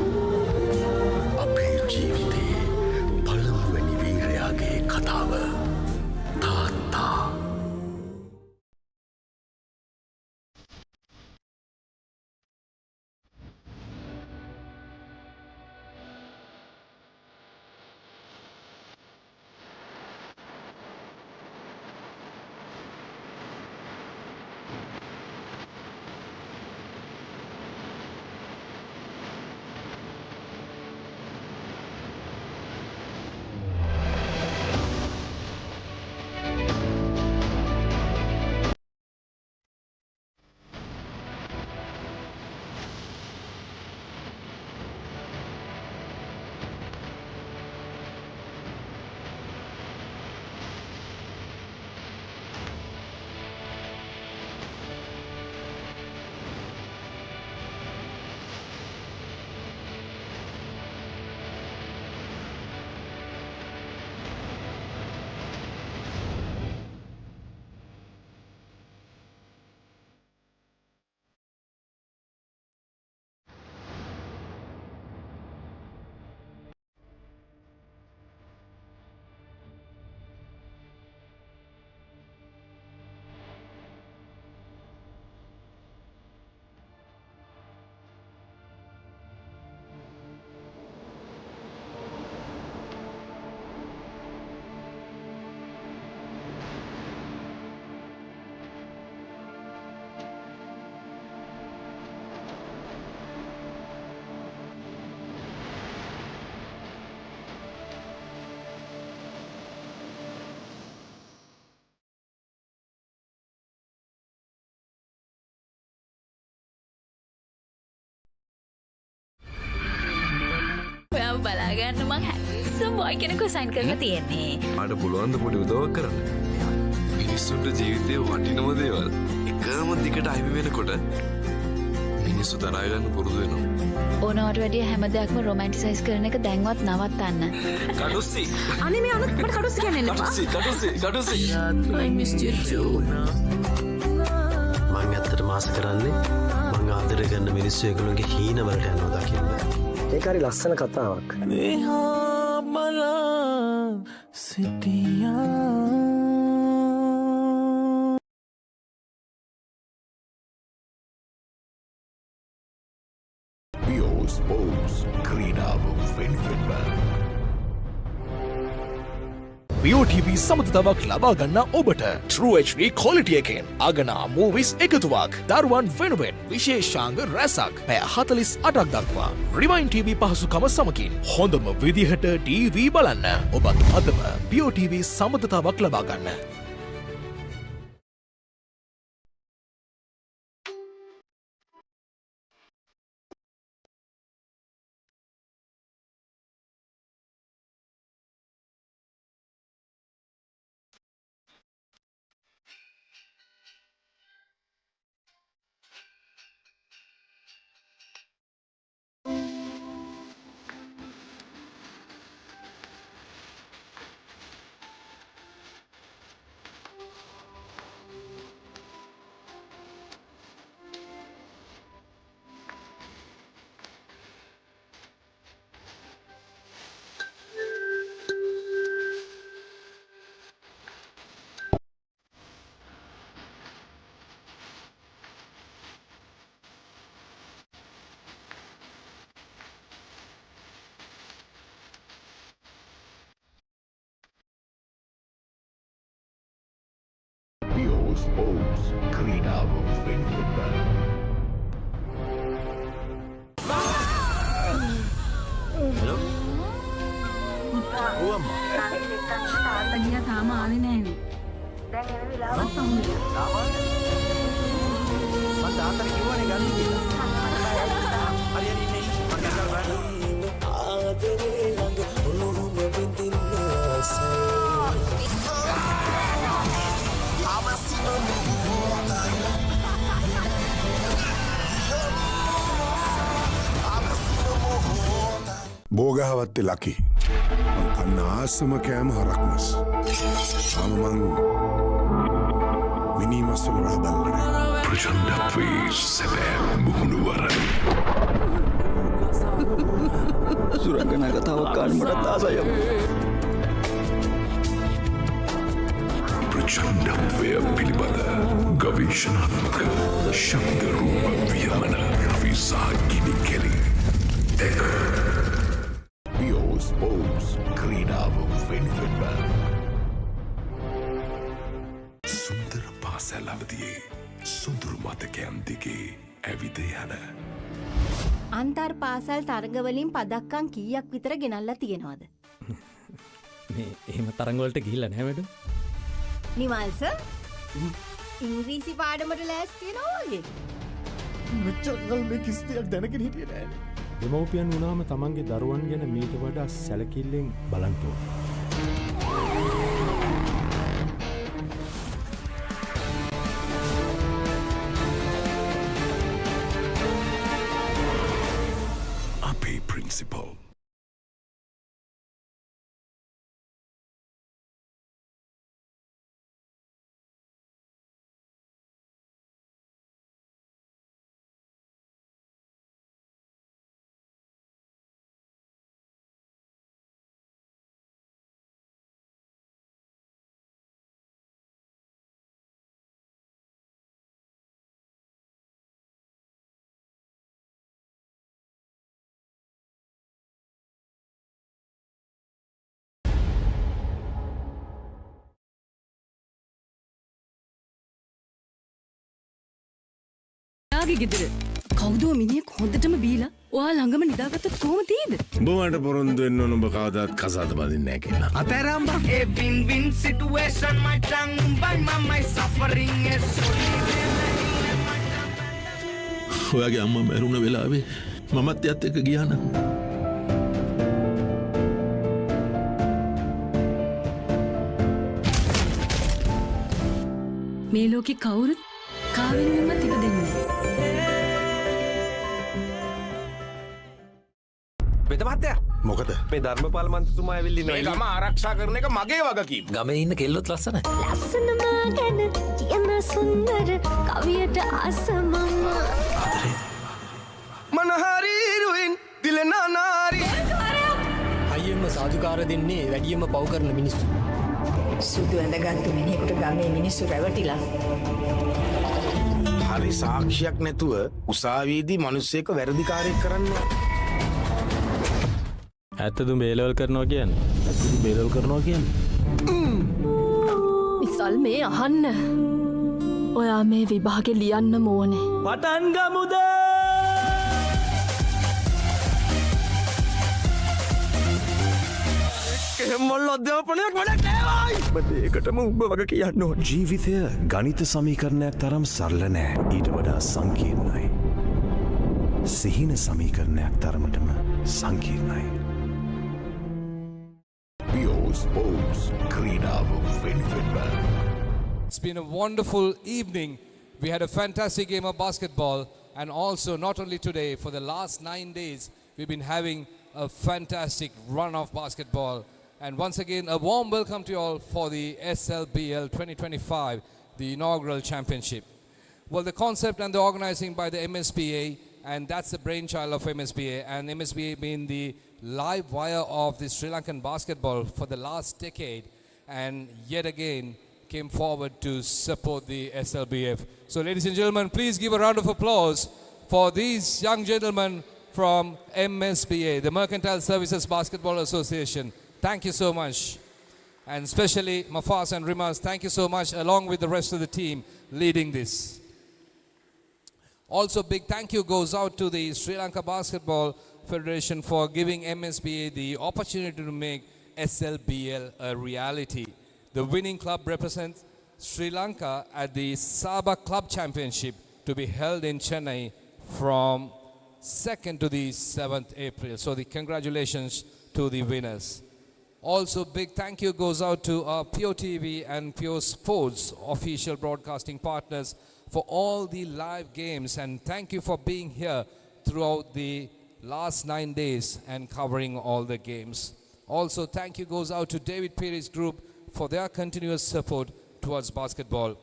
අපේ ජීවිතයේ පළමුවැනි වීරයාගේ කතාව තාත්තා. ඔයාව බලාගන්න මං හැන්සම් බොයි කෙනෙක්ව සයින් කරලා තියෙන්නේ. ආට පුළුවන් ද පොඩි උදව්වක් කරන්න? මිනිස්සුන්ට ජීවිතේ වටිනම දේවල් එකම දිගට අහිමි වෙනකොට මිනිස්සු දරා ගන්න පුරුදු වෙනවා. ඕනවට වැඩිය හැම දෙයක්ම රොමැන්ටිසයිස් කරන එක දැන්වත් නවත්තන්න. කඩුස්සි. අනේ මේ අනුත් මට කඩුස්සි කියන්නේ නැහැ. කඩුස්සි. I missed you too. මං ඇත්තටම ආස කරන්නේ මං ආදරය කරන මිනිස්සු ඒගොල්ලෝගේ හීන වලට යනවා දකින්න. ඒක හරි ලස්සන කතාවක්. මෙහා බලා සිටියා. Pure Sports ක්‍රීඩාව වෙනුවෙන්ම Pure TV සමතතාවක් ලබා ගන්න ඔබට True HD quality එකෙන් අගනා movies එකතුවක් දරුවන් වෙනුවෙන් විශේෂාංග රැසක් පැය 48ක් දක්වා Rewind TV පහසුකම සමගින් හොඳම විදිහට TV බලන්න ඔබත් අදම Pure TV සමතතාවක් ලබා ගන්න. Pure Sports ක්‍රීඩාව වෙනුවෙන්ම Hello? තාත්තා ගියා තාම ආවේ නැහනේ. දැන් එන වෙලාවක් තමයි. මම තාත්තට කිව්වනේ ගන්න කියලා. හරි හරි ඉන්නේ. මම ගන්න බලන්න. ආදරේ ළඟ ඔළුම බින්දින්න ආසයි. බෝගහවත්තේ ලකි මං කන්න ආසම කෑම හරක්මස් ආම මං මිනිමස්වල රහ බල්ලන ප්‍රචණ්ඩත්වයේ සැබෑ මුහුණුවර සුරංගනා කතාවක් කාන්න මටත් ආසයි ප්‍රචණ්ඩත්වය පිළිබඳ ගවේෂණාත්මක ශබ්දරූප වියමන විසා ගිනි කෙලි දෙක Bulls ක්‍රීඩාව වෙනුවෙන්ම සුන්දර පාසැල් අවදියේ සුන්දුරු මතකයන් දිගේ ඇවිද යන අන්තර් පාසල් තරගවලින් පදක්කම් කීයක් විතර ගෙනල්ලා තියෙනවද? මේ එහෙම තරංගවලට ගිහිල්ලා නැහැ වැඩ. නිමල්ස ඉංග්‍රීසි පාඩමට ලෑස්ති වෙනවා වගේ. මෙච්චර කල් මේ කිසි දෙයක් දැනගෙන හිටියේ නැහැ. දෙමව්පියන් වුණාම තමන්ගේ දරුවන් ගැන මීට වඩා සැලකිල්ලෙන් බලන්න ඕන. අපේ ප්‍රින්සිපල් යාගේ ගෙදර කවුදෝ මිනිහෙක් හොඳටම බීලා ඔයා ළඟම නිදාගත්තොත් කොහොම තියෙද? උඹ මට පොරොන්දු වෙන්න ඕන උඹ කවදාත් කසාද බඳින්නේ නැහැ කියලා. අතෑරම් බං. A win-win situation my tongue by my suffering is ඔයාගේ අම්මා මැරුණ වෙලාවේ මමත් එයත් එක්ක ගියා නම් මේ ලෝකේ කවුරුත් කාවෙන්ම තිබ දෙන්නේ. වෙද මහත්තයා මොකද මේ ධර්මපාල මන්ත්‍රීතුමා ඇවිල්ලා ඉන්නවා. මේ ගම ආරක්ෂා කරන එක මගේ වගකීම. ගමේ ඉන්න කෙල්ලොත් ලස්සනයි. ලස්සනම ගැන කියන සුන්දර කවියට ආසමම මනහරි රුයින් දිලනා නාරි අයියෙන්ම සාදුකාර දෙන්නේ වැඩියෙන්ම පව් කරන මිනිස්සු. සුදු ඇඳගත්තු මිනිහෙකුට ගමේ මිනිස්සු රැවටිලා. හරි සාක්ෂියක් නැතුව උසාවියේදී මිනිස්සෙක් වැරදිකාරයෙක් කරන්නේ. ඇත්තද බේලවල් කරනවා කියන්නේ? ඇත්තද බේලවල් කරනවා කියන්නේ? විසල් මේ අහන්න. ඔයා මේ විභාගේ ලියන්න ඕනේ. පටන් ගමුද? මොල්ල අධ්‍යාපනයක් වැඩක් නෑවයි. මට ඒකටම උඹ වගේ කියන්න ඕන. ජීවිතය ගණිත සමීකරණයක් තරම් සරල නෑ. ඊට වඩා සංකීර්ණයි. සිහින සමීකරණයක් තරමටම සංකීර්ණයි. Bulls ක්‍රීඩාව වෙනුවෙන්ම It's been a wonderful evening. We had a fantastic game of basketball, and also not only today, for the last 9 days, we've been having a fantastic run of basketball. And once again, a warm welcome to you all for the SLBL 2025, the inaugural championship. Well, the concept and the organizing by the MSBA, and that's the brainchild of MSBA, and MSBA being the live wire of the Sri Lankan basketball for the last decade, and yet again came forward to support the SLBF. So ladies and gentlemen, please give a round of applause for these young gentlemen from MSBA, the Mercantile Services Basketball Association. Thank you so much. And especially Mafas and Rimas, thank you so much, along with the rest of the team leading this. Also, big thank you goes out to the Sri Lanka Basketball Federation for giving MSBA the opportunity to make SLBL a reality. The winning club represents Sri Lanka at the Sabah Club Championship to be held in Chennai from 2nd to the 7th April. So the congratulations to the winners. Also, big thank you goes out to our Pure TV and Pure Sports official broadcasting partners for all the live games, and thank you for being here throughout the last 9 days and covering all the games. Also, thank you goes out to David Perry's group for their continuous support towards basketball.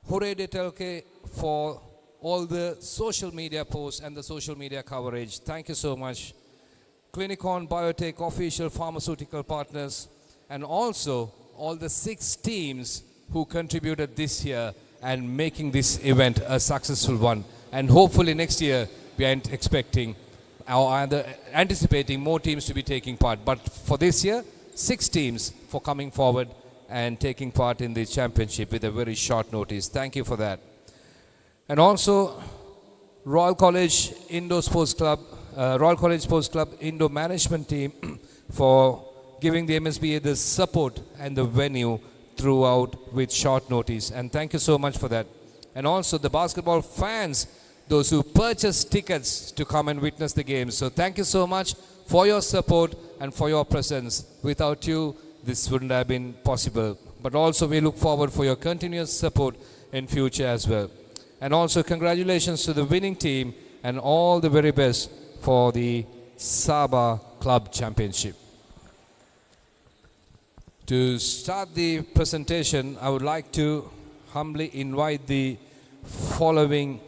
Hooray de Telke for all the social media posts and the social media coverage. Thank you so much. Clinicon Biotech official pharmaceutical partners, and also all the 6 teams who contributed this year and making this event a successful one. And hopefully next year we are expecting or anticipating more teams to be taking part. But for this year, 6 teams for coming forward and taking part in the championship with a very short notice. Thank you for that. And also Royal College Indoor Sports Club, Royal College Sports Club Indoor Management Team for giving the MSBA the support and the venue throughout with short notice. And thank you so much for that. And also the basketball fans, those who purchased tickets to come and witness the games. So thank you so much for your support and for your presence. Without you, this wouldn't have been possible. But also we look forward for your continuous support in future as well. And also congratulations to the winning team and all the very best for the Sabah Club Championship. To start the presentation, I would like to humbly invite the following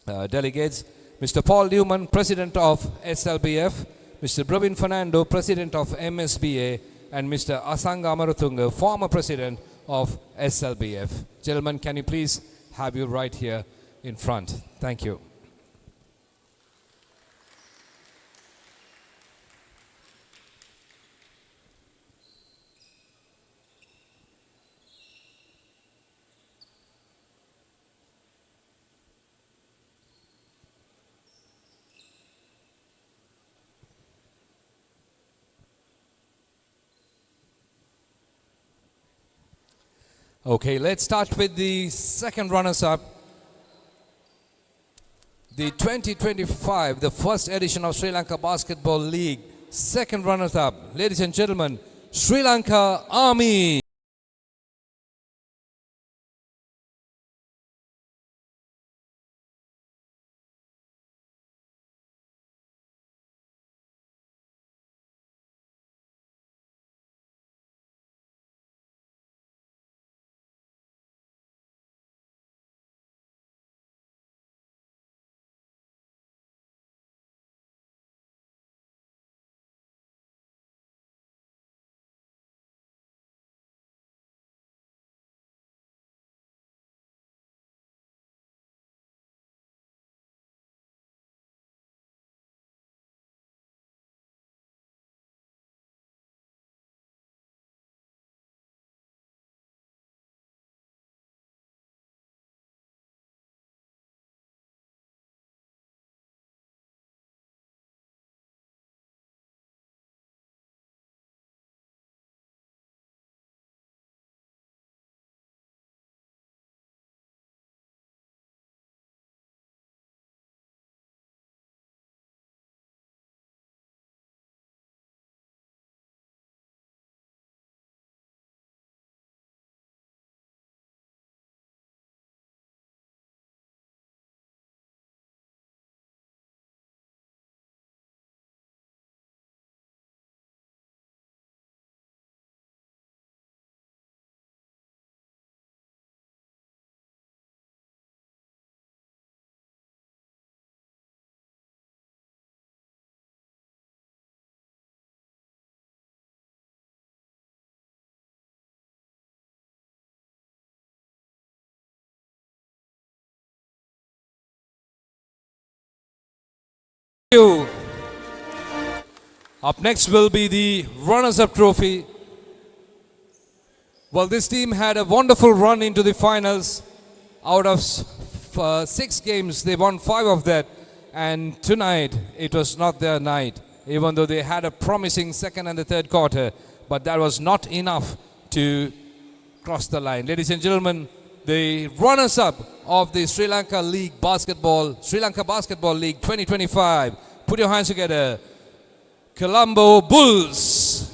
delegates. Mr. Paul Newman, President of SLBF, Mr. Brabin Fernando, President of MSBA, and Mr. Asanga Amaratunga, former President of SLBF. Gentlemen, can you please have you right here in front? Thank you. Okay, let's start with the second runners-up. The 2025, the first edition of Sri Lanka Basketball League, second runners-up. Ladies and gentlemen, Sri Lanka Army. You. Up next will be the runners-up trophy. Well, this team had a wonderful run into the finals. Out of 6 games, they won 5 of that. And tonight, it was not their night. even though they had a promising second and the third quarter. But that was not enough to cross the line. Ladies and gentlemen, the runners-up of the Sri Lanka Basketball League 2025. Put your hands together. Colombo Bulls.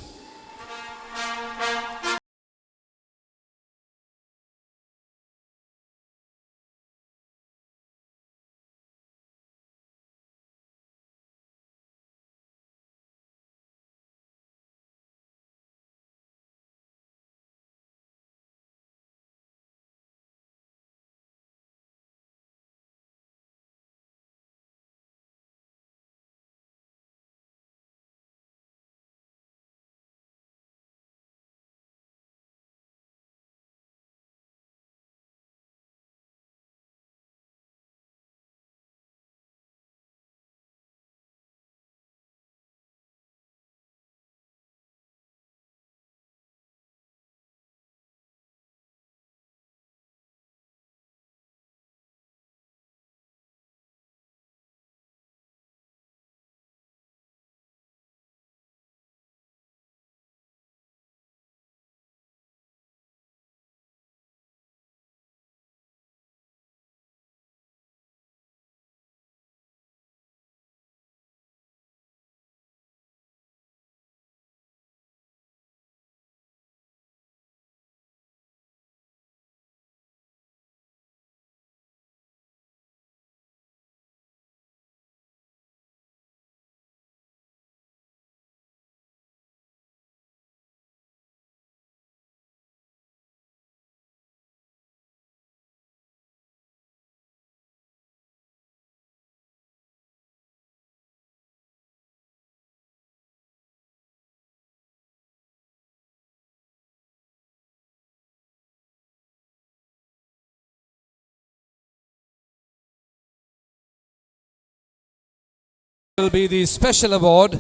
Will be the special award.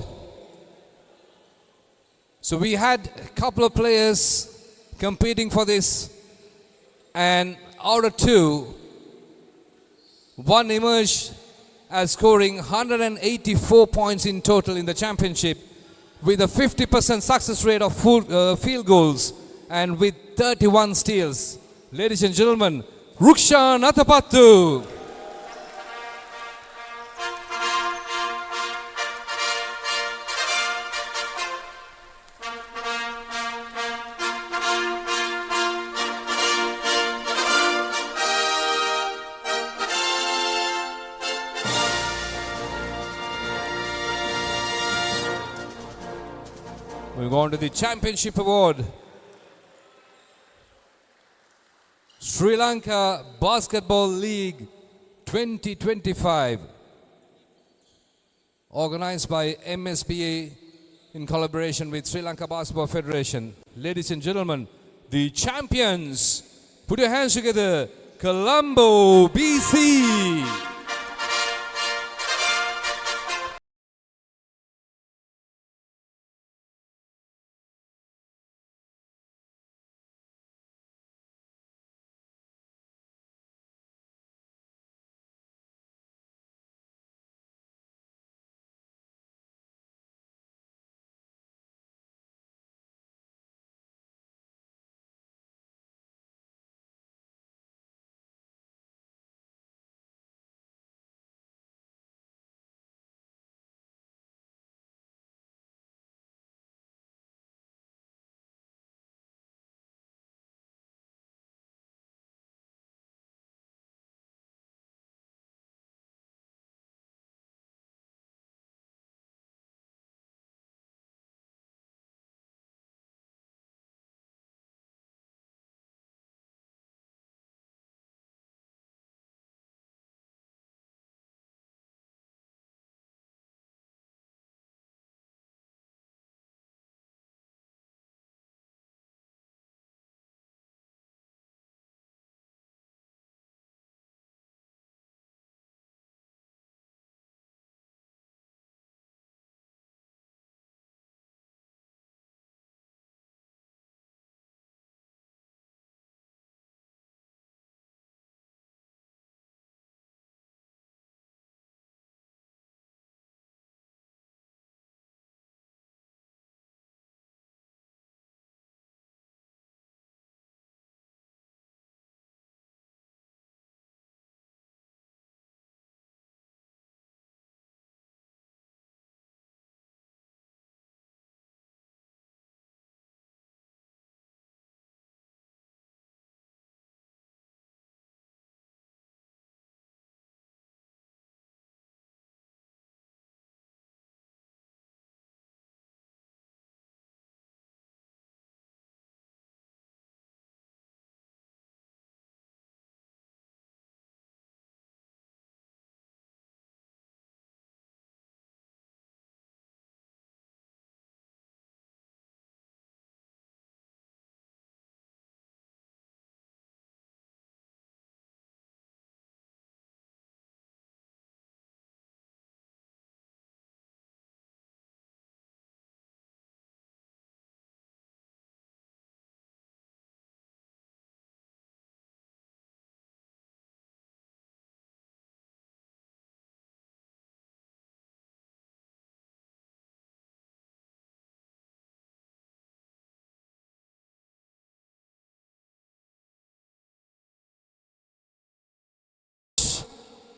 So we had a couple of players competing for this, and out of two, one emerged as scoring 184 points in total in the championship with a 50% success rate of field goals and with 31 steals. Ladies and gentlemen, Rukshan Athapattu. Moving on to the championship award. Sri Lanka Basketball League 2025. Organized by MSBA in collaboration with Sri Lanka Basketball Federation. Ladies and gentlemen, the champions. Put your hands together. Colombo BC.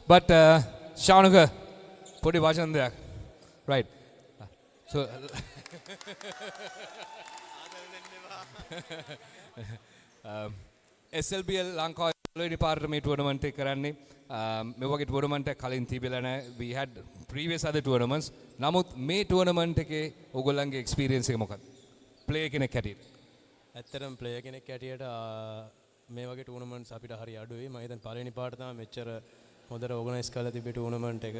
But Shanuka, podi vajan there. Right. So SLBL Lanka department tournament එක කරන්නේ මේ වගේ tournament එක කලින් තිබිලා නැහැ. We had previous other tournaments. නමුත් මේ tournament එකේ ඔයගොල්ලන්ගේ experience එක මොකක්ද? Player කෙනෙක් හැටියට. ඇත්තටම player කෙනෙක් හැටියට මේ වගේ tournaments අපිට හරි අඩුයි. මම හිතන්නේ පළවෙනි පාට තමයි මෙච්චර හොඳට organize කරලා තිබ්බේ tournament එක.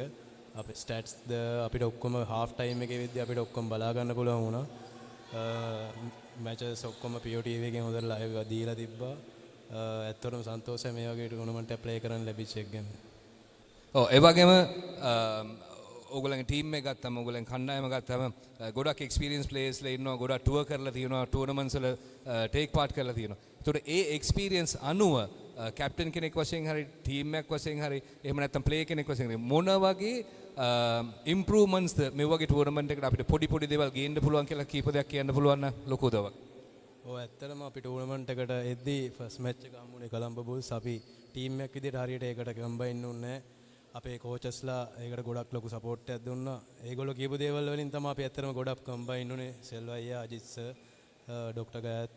අපේ stats ද අපිට ඔක්කොම half time එකේ වෙද්දී අපිට ඔක්කොම බලා ගන්න පුළුවන් වුණා. matches ඔක්කොම POTV එකෙන් හොඳට live දීලා තිබ්බා. ඇත්තටම සන්තෝෂයි මේ වගේ ටූර්නමන්ට් එක ප්ලේ කරන්න ලැබිච්ච එක ගැන. ඔව් ඒ වගේම ඕගොල්ලන්ගේ ටීම් එක ගත්තම ඕගොල්ලන් කණ්ඩායම ගත්තම ගොඩක් එක්ස්පීරියන්ස් ප්ලේයර්ස්ලා ඉන්නවා ගොඩක් ටුවර් කරලා තියෙනවා ටූර්නමන්ට්ස් වල ටේක් පාර්ට් කරලා තියෙනවා. ඒතකොට ඒ එක්ස්පීරියන්ස් අනුව කැප්ටන් කෙනෙක් වශයෙන් හරි ටීම් එකක් වශයෙන් හරි එහෙම නැත්නම් ප්ලේ කෙනෙක් වශයෙන් හරි මොන වගේ ඉම්ප්‍රූව්මන්ට්ස් ද මේ වගේ ටූර්නමන්ට් එකකට අපිට පොඩි දේවල් ගේන්න පුළුවන් කියලා කීප දෙයක් කියන්න පුළුවන් නම් ලොකු උදව්වක්. ඔව් ඇත්තටම අපි ටූර්නමන්ට් එකට එද්දී ෆස්ට් මැච් එක හම්බුනේ කොලම්බෝ බුල්ස්. අපි ටීම් එකක් විදිහට හරියට ඒකට කම්බයින් වුණේ නැහැ. අපේ කෝචස්ලා ඒකට ගොඩක් ලොකු සපෝට් එකක් දුන්නා. ඒගොල්ලෝ කියපු දේවල් වලින් තමයි අපි ඇත්තටම ගොඩක් කම්බයින් වුණේ. සෙල්වා අයියා, අජිත් සර්, ඩොක්ටර් ගයත්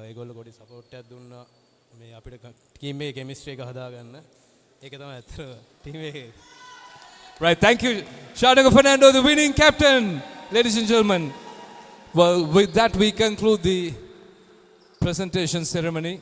ඒගොල්ලෝ ගොඩක් සපෝට් එකක් දුන්නා. මේ අපිට ටීම් එකේ කෙමිස්ට්‍රි එක හදාගන්න. ඒක තමයි ඇත්තටම ටීම් එකේ. Right, thank you, Shanuka Fernando, the winning captain, ladies and gentlemen. Well, with that we conclude the presentation ceremony.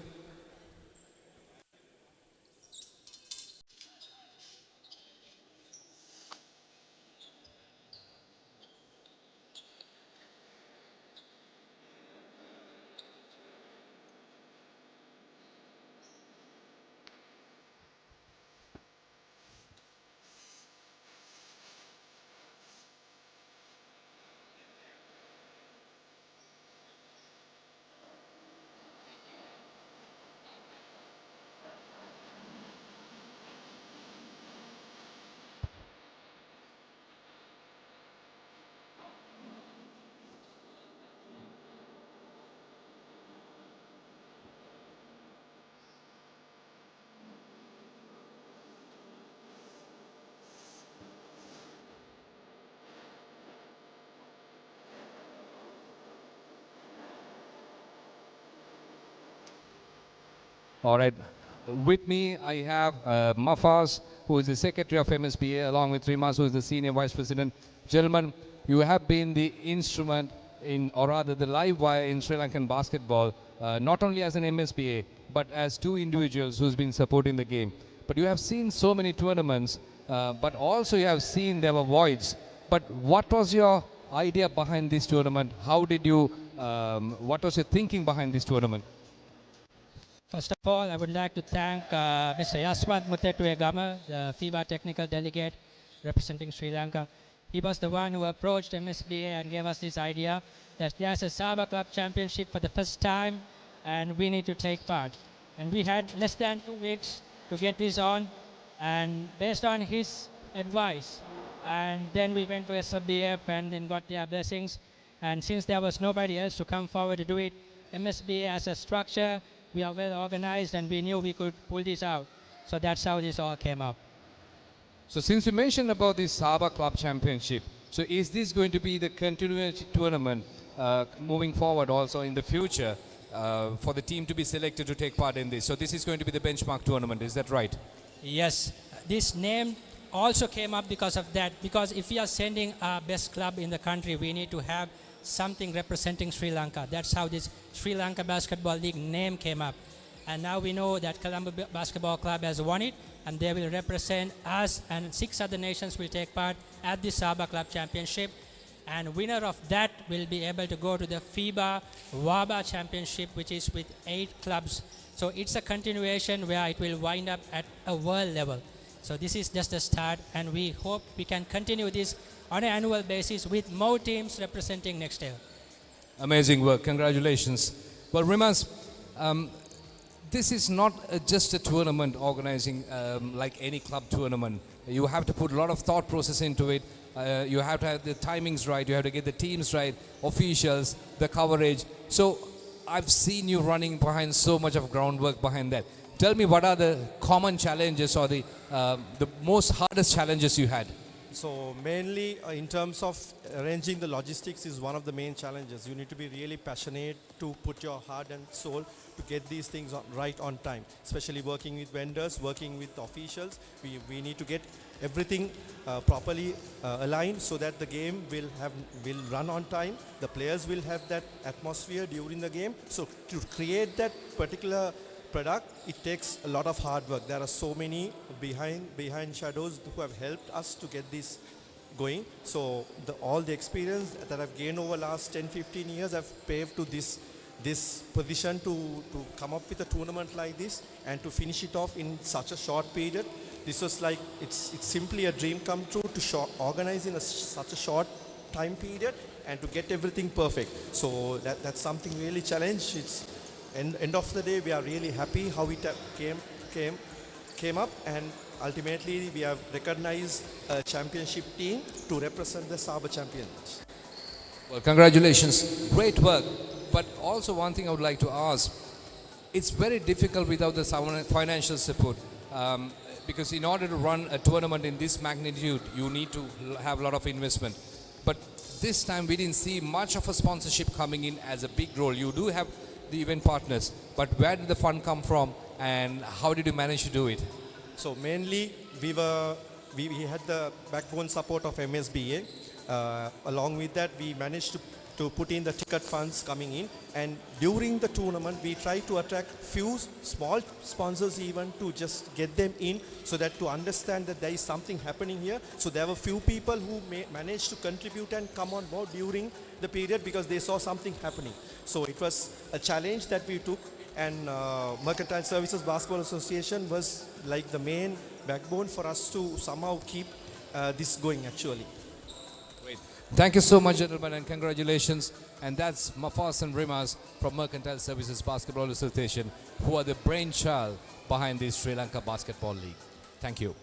All right. With me, I have Mafaz, who is the secretary of MSBA, along with Rimas, who is the senior vice president. Gentlemen, you have been the instrument in, or rather the live wire in Sri Lankan basketball, not only as an MSBA, but as two individuals who's been supporting the game. But you have seen so many tournaments, but also you have seen there were voids. But what was your idea behind this tournament? How did you, what was your thinking behind this tournament? First of all, I would like to thank Mr. Yaswant Mutettuegama, the FIBA technical delegate representing Sri Lanka. He was the one who approached MSBA and gave us this idea that there's a Sabah Club Championship for the first time and we need to take part. And we had less than 2 weeks to get this on, and based on his advice, and then we went to SBF and then got their blessings. And since there was nobody else to come forward to do it, MSBA as a structure, we are well organized and we knew we could pull this out. So that's how this all came up. So since you mentioned about the Sabah Club Championship, so is this going to be the continuous tournament moving forward also in the future for the team to be selected to take part in this? So this is going to be the benchmark tournament, is that right? Yes, this name also came up because of that. Because if we are sending our best club in the country, we need to have something representing Sri Lanka. That's how this Sri Lanka Basketball League name came up. And now we know that Colombo Basketball Club has won it, and they will represent us, and 6 other nations will take part at the Sabah Club Championship. And winner of that will be able to go to the FIBA WABA Championship, which is with 8 clubs. So it's a continuation where it will wind up at a world level. So this is just a start, and we hope we can continue this on an annual basis with more teams representing next year. Amazing work. Congratulations. Well, Rimas, this is not just a tournament organizing like any club tournament. You have to put a lot of thought process into it. You have to have the timings right. You have to get the teams right, officials, the coverage. So I've seen you running behind so much of groundwork behind that. tell me what are the common challenges or the most hardest challenges you had? So mainly in terms of arranging the logistics is one of the main challenges. You need to be really passionate to put your heart and soul to get these things right on time, especially working with vendors, working with officials. We need to get everything properly aligned so that the game will run on time. The players will have that atmosphere during the game. So to create that particular product, it takes a lot of hard work. There are so many behind shadows who have helped us to get this going. So all the experience that I've gained over last 10-15 years have paved to this position to come up with a tournament like this and to finish it off in such a short period. This was like, it's simply a dream come true to organize in such a short time period and to get everything perfect. So that's something really challenge. It's end of the day, we are really happy how it came up, and ultimately we have recognized a championship team to represent the Sabre champions. Well, congratulations, great work. But also one thing I would like to ask, it's very difficult without the financial support, because in order to run a tournament in this magnitude, you need to have a lot of investment. But this time we didn't see much of a sponsorship coming in as a big role. You do have the event partners, but where did the fund come from and how did you manage to do it? So mainly we had the backbone support of MSBA. Along with that, we managed to put in the ticket funds coming in, and during the tournament we tried to attract few small sponsors even to just get them in, so that to understand that there is something happening here. So there were few people who managed to contribute and come on board during the period because they saw something happening. So it was a challenge that we took, and Mercantile Services Basketball Association was like the main backbone for us to somehow keep this going actually. Thank you so much, gentlemen, and congratulations. And that's Mafas and Rimas from Mercantile Services Basketball Association, who are the brainchild behind the Sri Lanka Basketball League. Thank you.